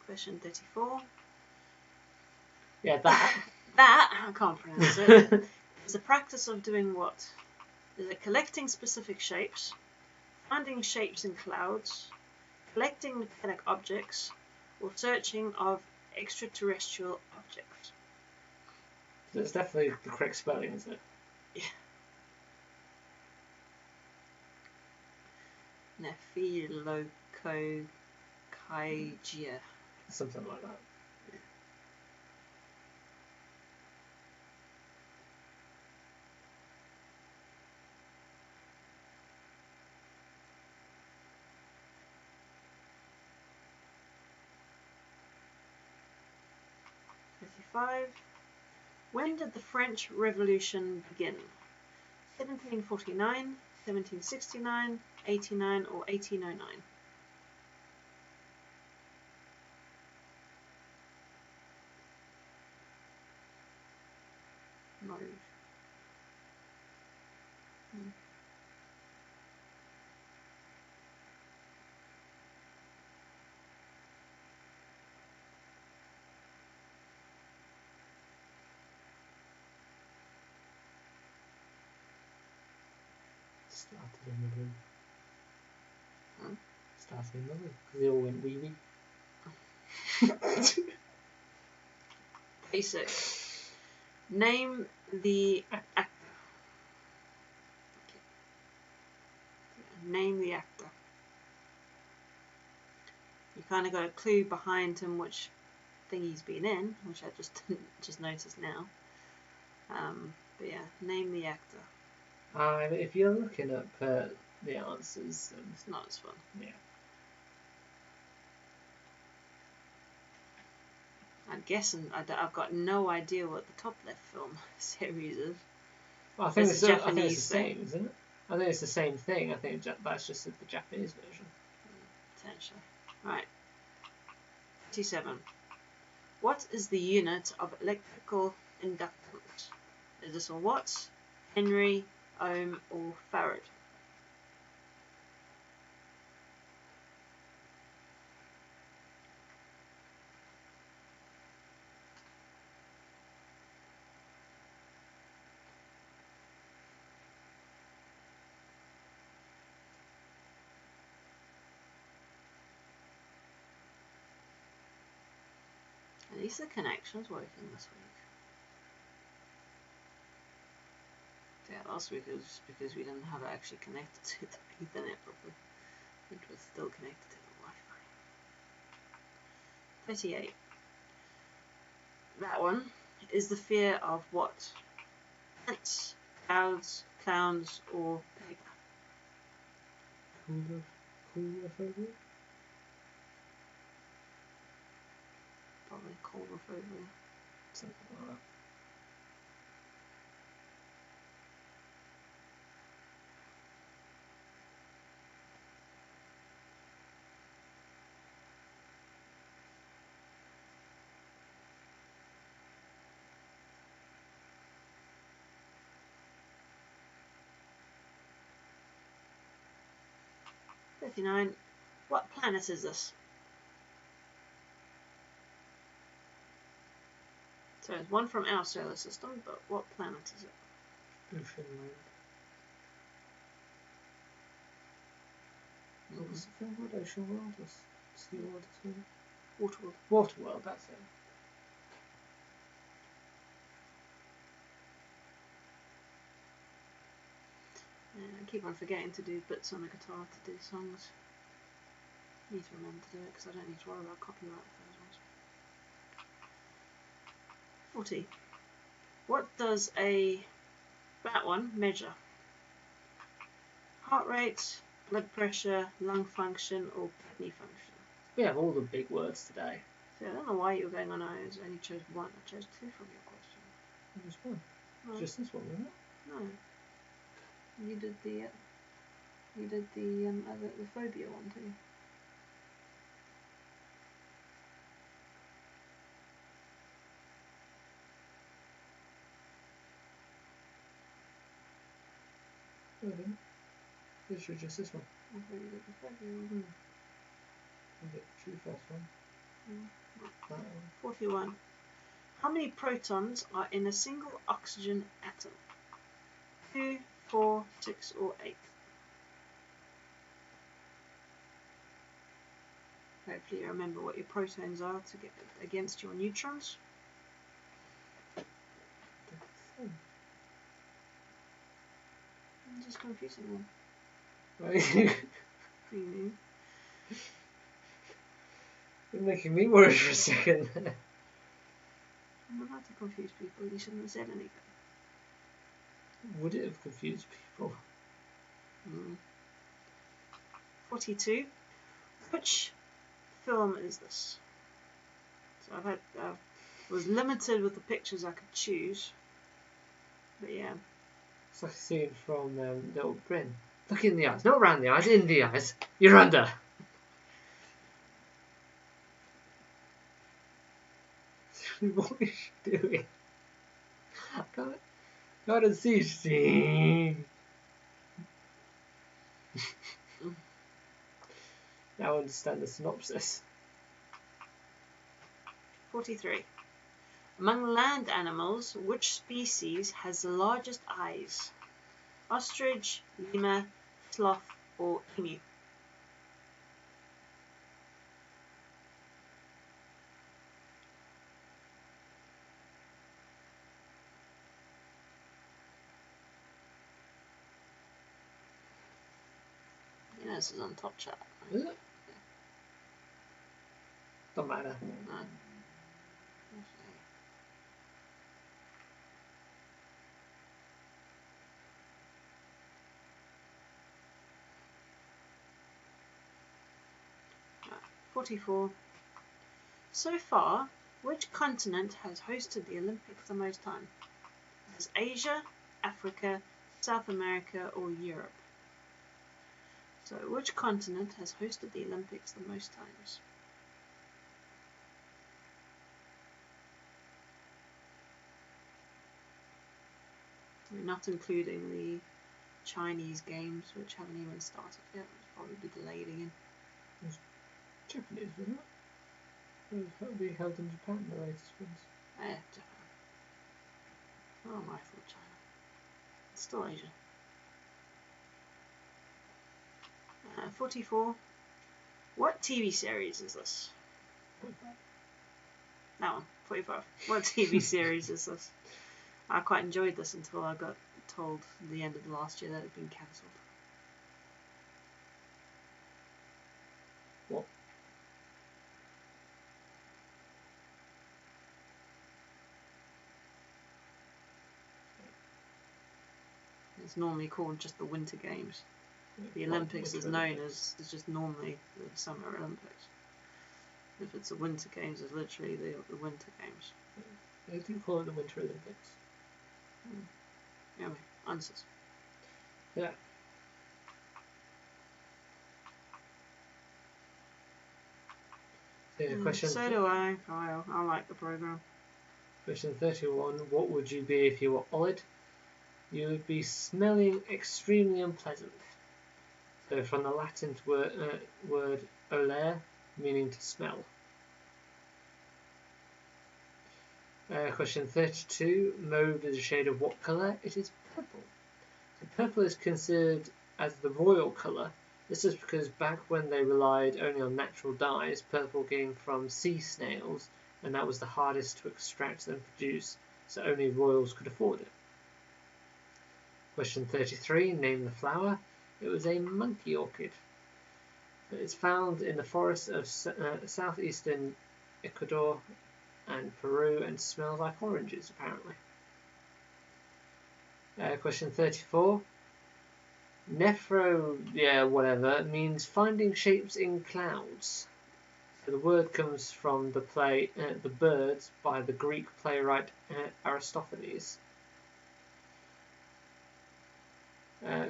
Question 34. Yeah, that. That, I can't pronounce it, is the practice of doing what? Is it collecting specific shapes, finding shapes in clouds, collecting metallic objects, or searching of extraterrestrial objects? That's definitely the correct spelling, isn't it? Yeah. Nephilococagia. Something like that. 55. When did the French Revolution begin? 1749, 1769, 89, or 1809? No. 'Started in the woo. Started in the woo. Because they all went wee wee. Basic. Name the actor. Okay. Name the actor. You kind of got a clue behind him which thing he's been in, which I just noticed now. But yeah, name the actor. If you're looking up the answers, it's not as fun. Yeah. I'm guessing I've got no idea what the top left film series is. Well, I think it's the same, isn't it? I think it's the same thing. I think that's just the Japanese version. Potentially. Right. 27. What is the unit of electrical inductance? Is this a watt, Henry, ohm, or farad? At least the connection's working this week. Yeah, last week it was because we didn't have it actually connected to the Ethernet properly. It was still connected to the Wi-Fi. 38. That one is the fear of what? Ants, clouds, clowns, or paper? Coolophobia? Colrophobia. Something like that. $59. What planet is this? So it's one from our solar system, but what planet is it? Oceanland. What was the film called? Ocean World or Sea World or something? Waterworld. Waterworld, that's it. I keep on forgetting to do bits on the guitar to do songs. I need to remember to do it because I don't need to worry about copyright for those ones. 40. What does that one measure? Heart rate, blood pressure, lung function, or kidney function? We have all the big words today. So I don't know why you were going on. I only chose one. I chose two from your question. Just one. No. Just this one, wasn't it? No. You did the phobia one too. No, I didn't. This was just this one. I thought you did the phobia one. I did the first one. That one. 41. How many protons are in a single oxygen atom? 2, 4, 6, or 8? Hopefully you remember what your protons are to get against your neutrons. I'm Just confusing them. You're making me worried for a second. I'm not allowed to confuse people. You shouldn't have said anything. Would it have confused people? 42. Which film is this? So I was limited with the pictures I could choose. But yeah. It's like a scene from Little Bryn. Look in the eyes. Not around the eyes, in the eyes. You're under. What is she doing? I can't see. Now I understand the synopsis. 43. Among land animals, which species has the largest eyes? Ostrich, lemur, sloth, or emu? You know this is on Top Chat. Right? Is it? Yeah. Don't matter. No. 44. So far, which continent has hosted the Olympics the most time? Is Asia, Africa, South America, or Europe? So, which continent has hosted the Olympics the most times? We're not including the Chinese games, which haven't even started yet. It's probably be delayed again. Japanese, wasn't it? That would be held in Japan, the latest ones. Japan. Oh, I thought China. It's still Asia. 44. What TV series is this? That one. 45. What TV series is this? I quite enjoyed this until I got told at the end of the last year that it had been cancelled. What? It's normally called just the Winter Games. The Olympics is known as just normally the Summer Olympics. If it's the Winter Games, it's literally the Winter Games. They do call it the Winter Olympics. Anyway, answers. Yeah. Question. So do I, Kyle. I like the program. Question 31. What would you be if you were Olid? You would be smelling extremely unpleasant. So from the Latin word olere, meaning to smell. Question 32. Mauve is a shade of what colour? It is purple. So purple is considered as the royal colour. This is because back when they relied only on natural dyes, purple came from sea snails, and that was the hardest to extract and produce, so only royals could afford it. Question 33. Name the flower. It was a monkey orchid. It's found in the forests of southeastern Ecuador and Peru and smells like oranges, apparently. Question 34. Whatever, means finding shapes in clouds. So the word comes from the play The Birds by the Greek playwright Aristophanes.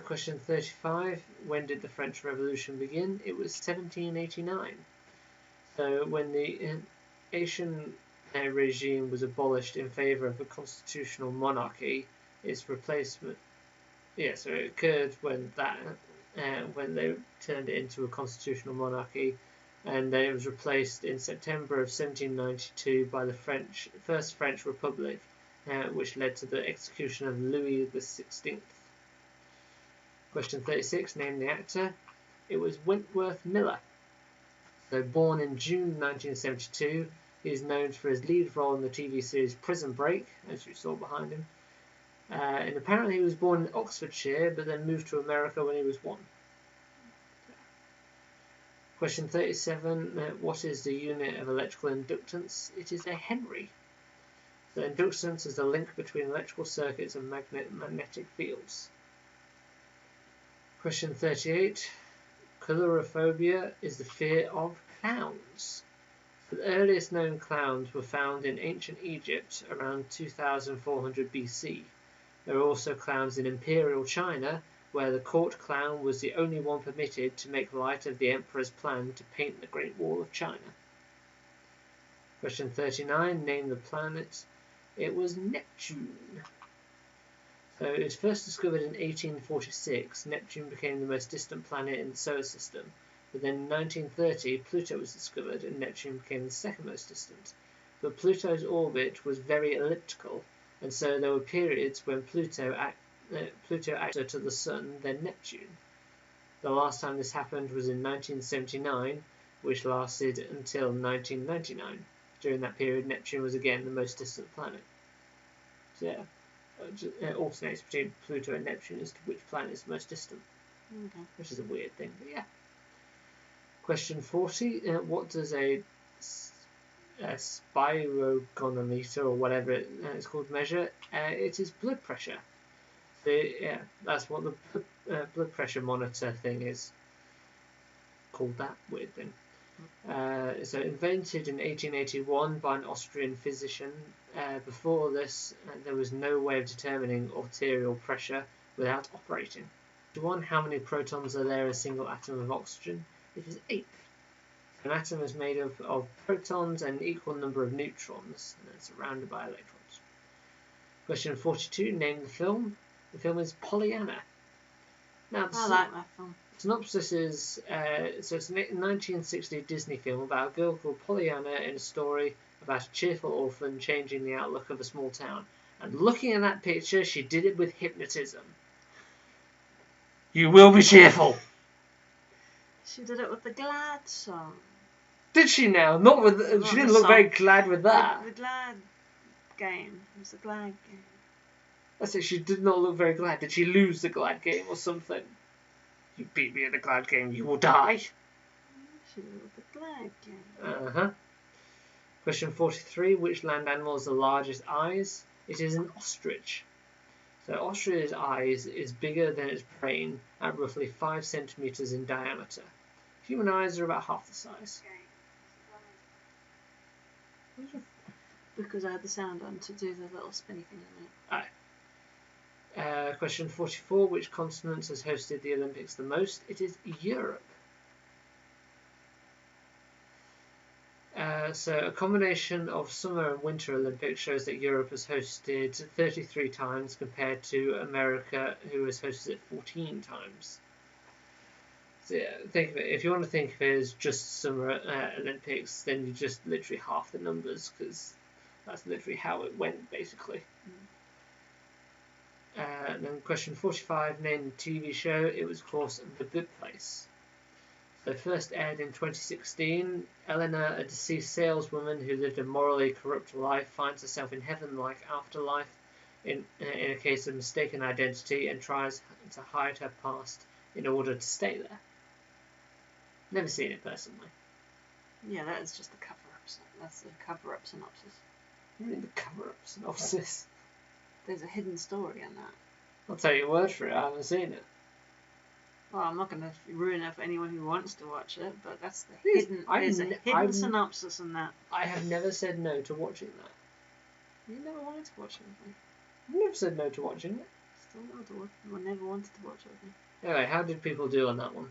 Question 35. When did the French Revolution begin? It was 1789. So when the Haitian regime was abolished in favour of a constitutional monarchy, its replacement. So it occurred when they turned it into a constitutional monarchy, and then it was replaced in September of 1792 by the First French Republic, which led to the execution of Louis XVI. Question 36. Name the actor. It was Wentworth Miller. So born in June 1972, he is known for his lead role in the TV series Prison Break, as you saw behind him. And apparently he was born in Oxfordshire, but then moved to America when he was 1. Question 37. What is the unit of electrical inductance? It is a Henry. So inductance is the link between electrical circuits and magnetic fields. Question 38. Coulrophobia is the fear of clowns. The earliest known clowns were found in ancient Egypt around 2400 BC. There are also clowns in Imperial China, where the court clown was the only one permitted to make light of the emperor's plan to paint the Great Wall of China. Question 39. Name the planet. It was Neptune. So it was first discovered in 1846. Neptune became the most distant planet in the solar system. But then in 1930, Pluto was discovered, and Neptune became the second most distant. But Pluto's orbit was very elliptical, and so there were periods when Pluto acted closer to the Sun than Neptune. The last time this happened was in 1979, which lasted until 1999. During that period, Neptune was again the most distant planet. So yeah. It alternates between Pluto and Neptune as to which planet is most distant, which is a weird thing, but yeah. Question 40. What does a spirogonometer, or whatever it's called, measure? It is blood pressure. That's what the blood pressure monitor thing is called, that weird thing. So invented in 1881 by an Austrian physician. Before this, there was no way of determining arterial pressure without operating. How many protons are there in a single atom of oxygen? It is 8. An atom is made of protons and an equal number of neutrons, and it's surrounded by electrons. Question 42. Name the film. The film is Pollyanna. Now, I like that film. Synopsis is, it's a 1960 Disney film about a girl called Pollyanna in a story about a cheerful orphan changing the outlook of a small town. And looking at that picture, she did it with hypnotism. You will be cheerful! She did it with the Glad song. Did she now? Not with. She didn't look very glad with that. The Glad game. It was the Glad game. I said she did not look very glad. Did she lose the Glad game or something? You beat me in the Glad game, you will die. She did it with the Glad game. Uh-huh. Question 43. Which land animal has the largest eyes? It is an ostrich. So ostrich's eyes is bigger than its brain at roughly 5 centimeters in diameter. Human eyes are about half the size. Because I had the sound on to do the little spinny thing in it. Question 44. Which continent has hosted the Olympics the most? It is Europe. So a combination of summer and winter Olympics shows that Europe has hosted 33 times compared to America, who has hosted it 14 times. So yeah, think of it. If you want to think of it as just summer Olympics, then you just literally half the numbers, because that's literally how it went, basically. And then question 45, name the TV show. It was, of course, The Good Place. So first aired in 2016, Eleanor, a deceased saleswoman who lived a morally corrupt life, finds herself in heaven-like afterlife in a case of mistaken identity and tries to hide her past in order to stay there. Never seen it personally. Yeah, that is just the cover-up. That's the cover-up synopsis. What do you mean the cover-up synopsis? There's a hidden story in that. I'll take your word for it. I haven't seen it. Well, I'm not going to ruin it for anyone who wants to watch it, but that's the hidden. There's a hidden synopsis in that. I have never said no to watching that. You never wanted to watch it with me. I've never said no to watching it. Still not to watch. I never wanted to watch it with me. Anyway, how did people do on that one?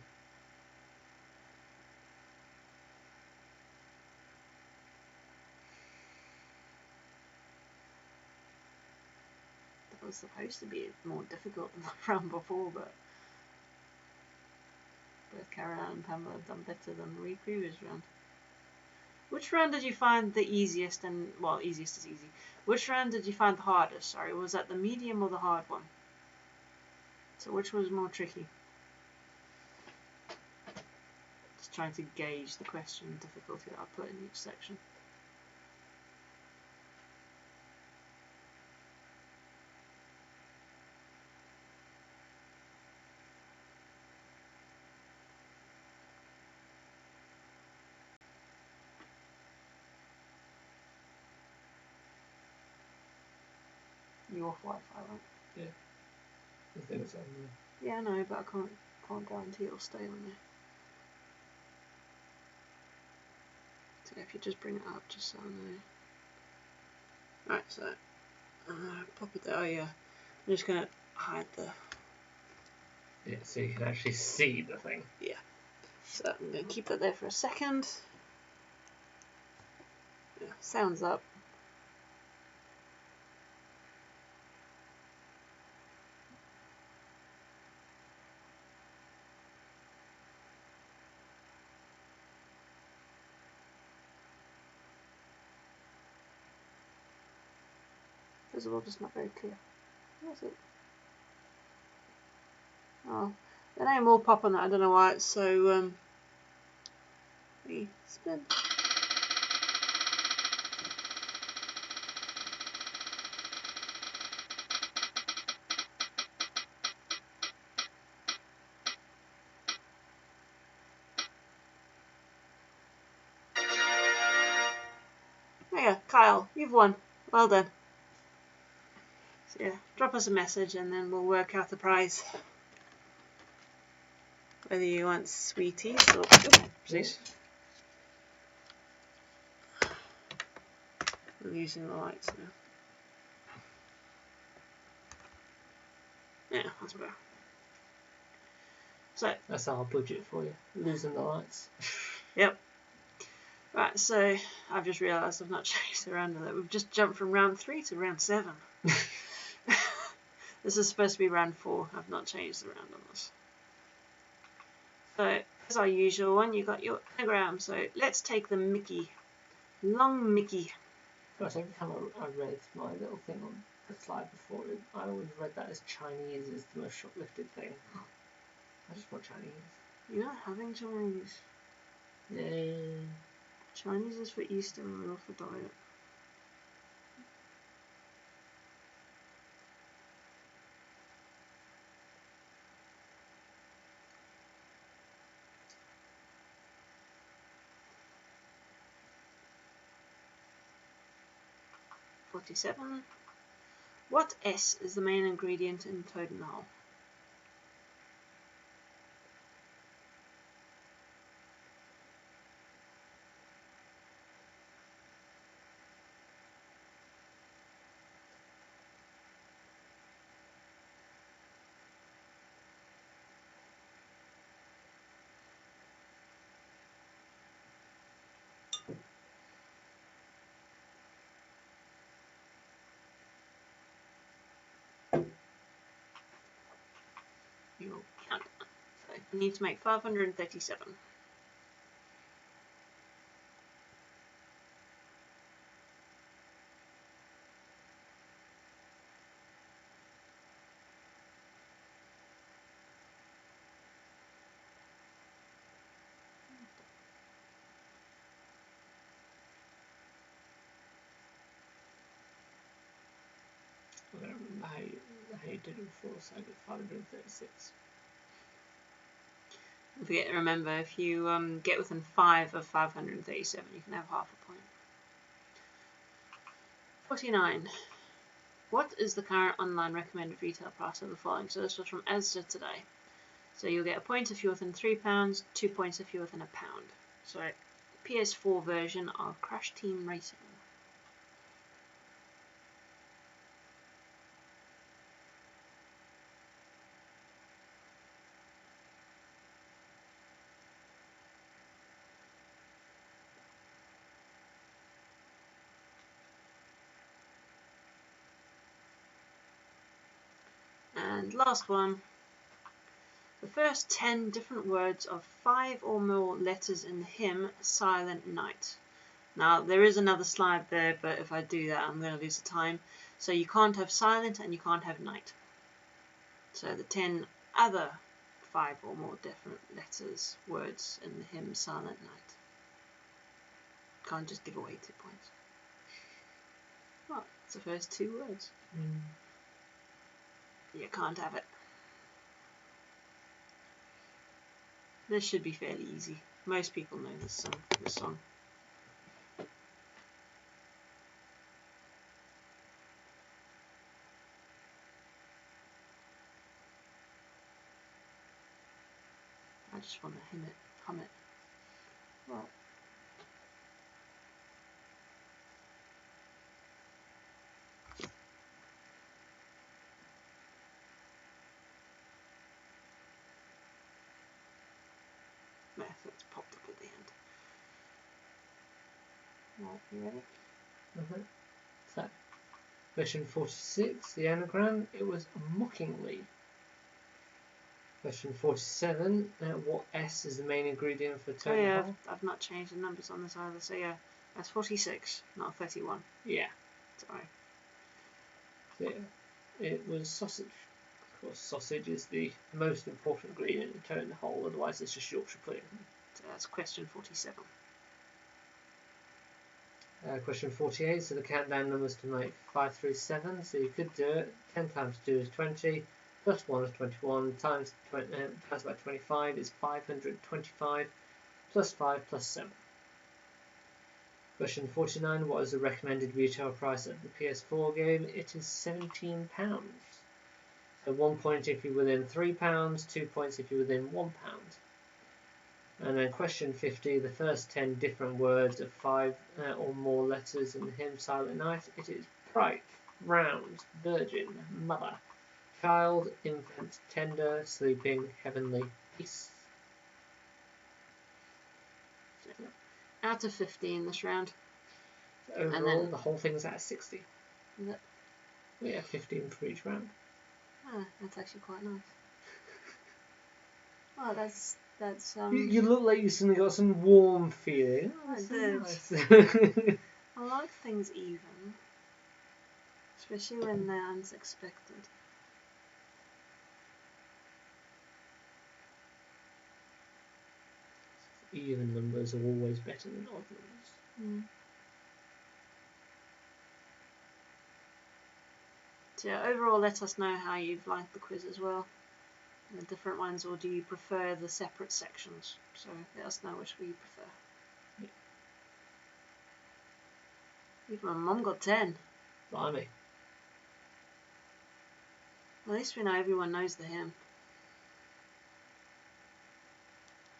That was supposed to be more difficult than the round before, but both Caroline and Pamela have done better than the previous round. Which round did you find the easiest and, well, easiest is easy. Which round did you find the hardest? Sorry, was that the medium or the hard one? So which was more tricky? Just trying to gauge the question difficulty that I put in each section. You off Wi-Fi, right? Yeah. I think it's on there. Yeah, I know, but I can't guarantee it'll stay on there. So if you just bring it up, just so I know. Right, so pop it there. Oh yeah, I'm just gonna hide the. Yeah, so you can actually see the thing. Yeah. So I'm gonna keep that there for a second. Yeah, sounds up. First of all, just not very clear. What's it? Oh, the name will pop on that. I don't know why it's so. Spin. There you go, Kyle. You've won. Well done. So yeah, drop us a message and then we'll work out the prize. Whether you want sweeties or please. We're using the lights now. Yeah, that's better. So that's our budget for you. Losing the lights. Yep. Right, so I've just realised I've not changed the round of that. We've just jumped from round 3 to round 7. This is supposed to be round 4. I've not changed the round on this. So, as our usual one, you got your anagram. So, let's take the Mickey. Long Mickey. Gosh, every time I read my little thing on the slide before, I always read that as Chinese is the most shoplifted thing. I just want Chinese. You're not having Chinese. Yeah. Chinese is for Easter and we're off the diet. $47. What S is the main ingredient in Toad in the Hole? your countdown. So you need to make 537. I don't remember how you did it before, so I got 536. Don't forget to remember, if you get within 5 of 537, you can have half a point. 49. What is the current online recommended retail price of the following? So this was from Asda today. So you'll get a point if you're within £3, 2 points if you're within £1. So PS4 version of Crash Team Racing. And last one. The first 10 different words of 5 or more letters in the hymn Silent Night. Now, there is another slide there, but if I do that, I'm going to lose the time. So you can't have silent and you can't have night. So the 10 other 5 or more different letters, words in the hymn Silent Night. Can't just give away 2 points. Well, it's the first 2 words. You can't have it. This should be fairly easy. Most people know this song. I just want to hum it. Well, no, so it's popped up at the end. Right, you ready? So, question 46, the anagram, it was mockingly. Question 47, what S is the main ingredient for total whole? I've not changed the numbers on this either, so yeah, that's 46, not 31. Yeah. Sorry. So, yeah, it was sausage. Of course, sausage is the most important ingredient in total whole, otherwise it's just Yorkshire pudding. So that's question 47. Question 48, so the countdown numbers to make 5 through 7, so you could do it. 10 times 2 is 20, plus 1 is 21, times by 25 is 525, plus 5 plus 7. Question 49, what is the recommended retail price of the PS4 game? It is £17. So 1 point if you're within £3, 2 points if you're within £1. And then question 50, the first 10 different words of 5 or more letters in the hymn Silent Night. It is bright, round, virgin, mother, child, infant, tender, sleeping, heavenly, peace. So, out of 50 in this round. So overall, the whole thing's at 60. Is it? Yeah, 15 for each round. Ah, that's actually quite nice. Oh, that's You look like you suddenly got some warm feeling. Oh, I so did. nice. I like things even, especially when they're unexpected. Even numbers are always better than odd numbers. So yeah, overall, let us know how you've liked the quiz as well. The different ones, or do you prefer the separate sections? So let us know which you prefer. Yeah. Even my mum got 10. Blimey. At least we know everyone knows the hymn.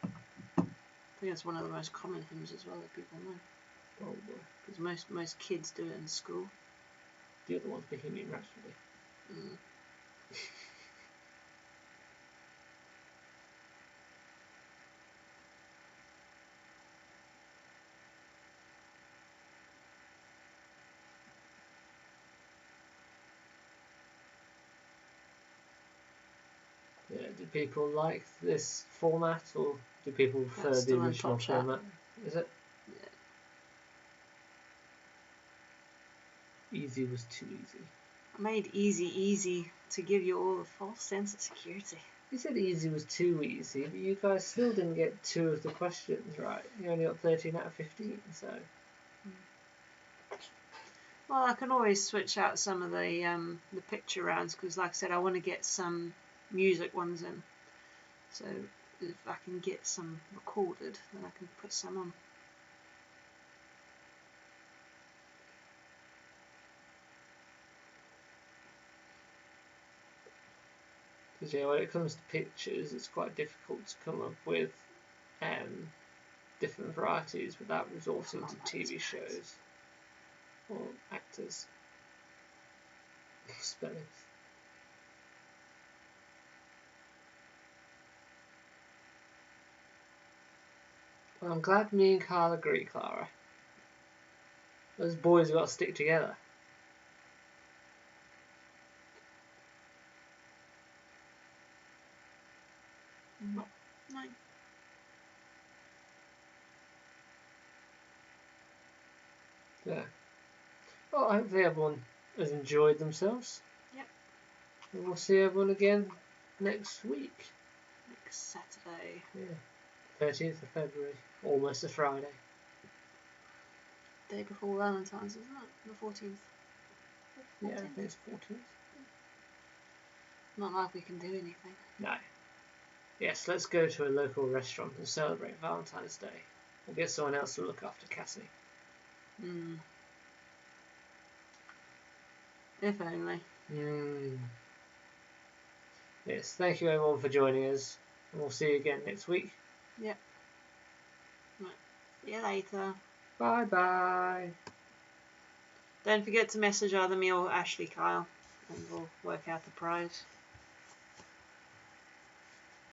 I think it's one of the most common hymns as well that people know. Probably. Because most kids do it in school. The other one's Bohemian Rhapsody. Yeah, do people like this format, or do people prefer That's the still in original Top Chat. format? Is it? Easy was too easy. I made easy to give you all a false sense of security. You said easy was too easy, but you guys still didn't get 2 of the questions right. You only got 13 out of 15, so. Well, I can always switch out some of the picture rounds because, like I said, I want to get some music ones in. So if I can get some recorded, then I can put some on. Because yeah, when it comes to pictures, it's quite difficult to come up with different varieties without resorting to TV shows or actors. Spellings. Well, I'm glad me and Carl agree, Clara. Those boys have got to stick together. No. Yeah. Well, hopefully everyone has enjoyed themselves. Yep. And we'll see everyone again next week. Next Saturday. Yeah. 13th of February. Almost a Friday. Day before Valentine's, isn't it? The 14th. Yeah, I think it's 14th. Not like we can do anything. No. Yes, let's go to a local restaurant and celebrate Valentine's Day. We'll get someone else to look after Cassie. If only. Yes, thank you everyone for joining us, and we'll see you again next week. Yep. Right. See you later. Bye bye. Don't forget to message either me or Ashley Kyle, and we'll work out the prize.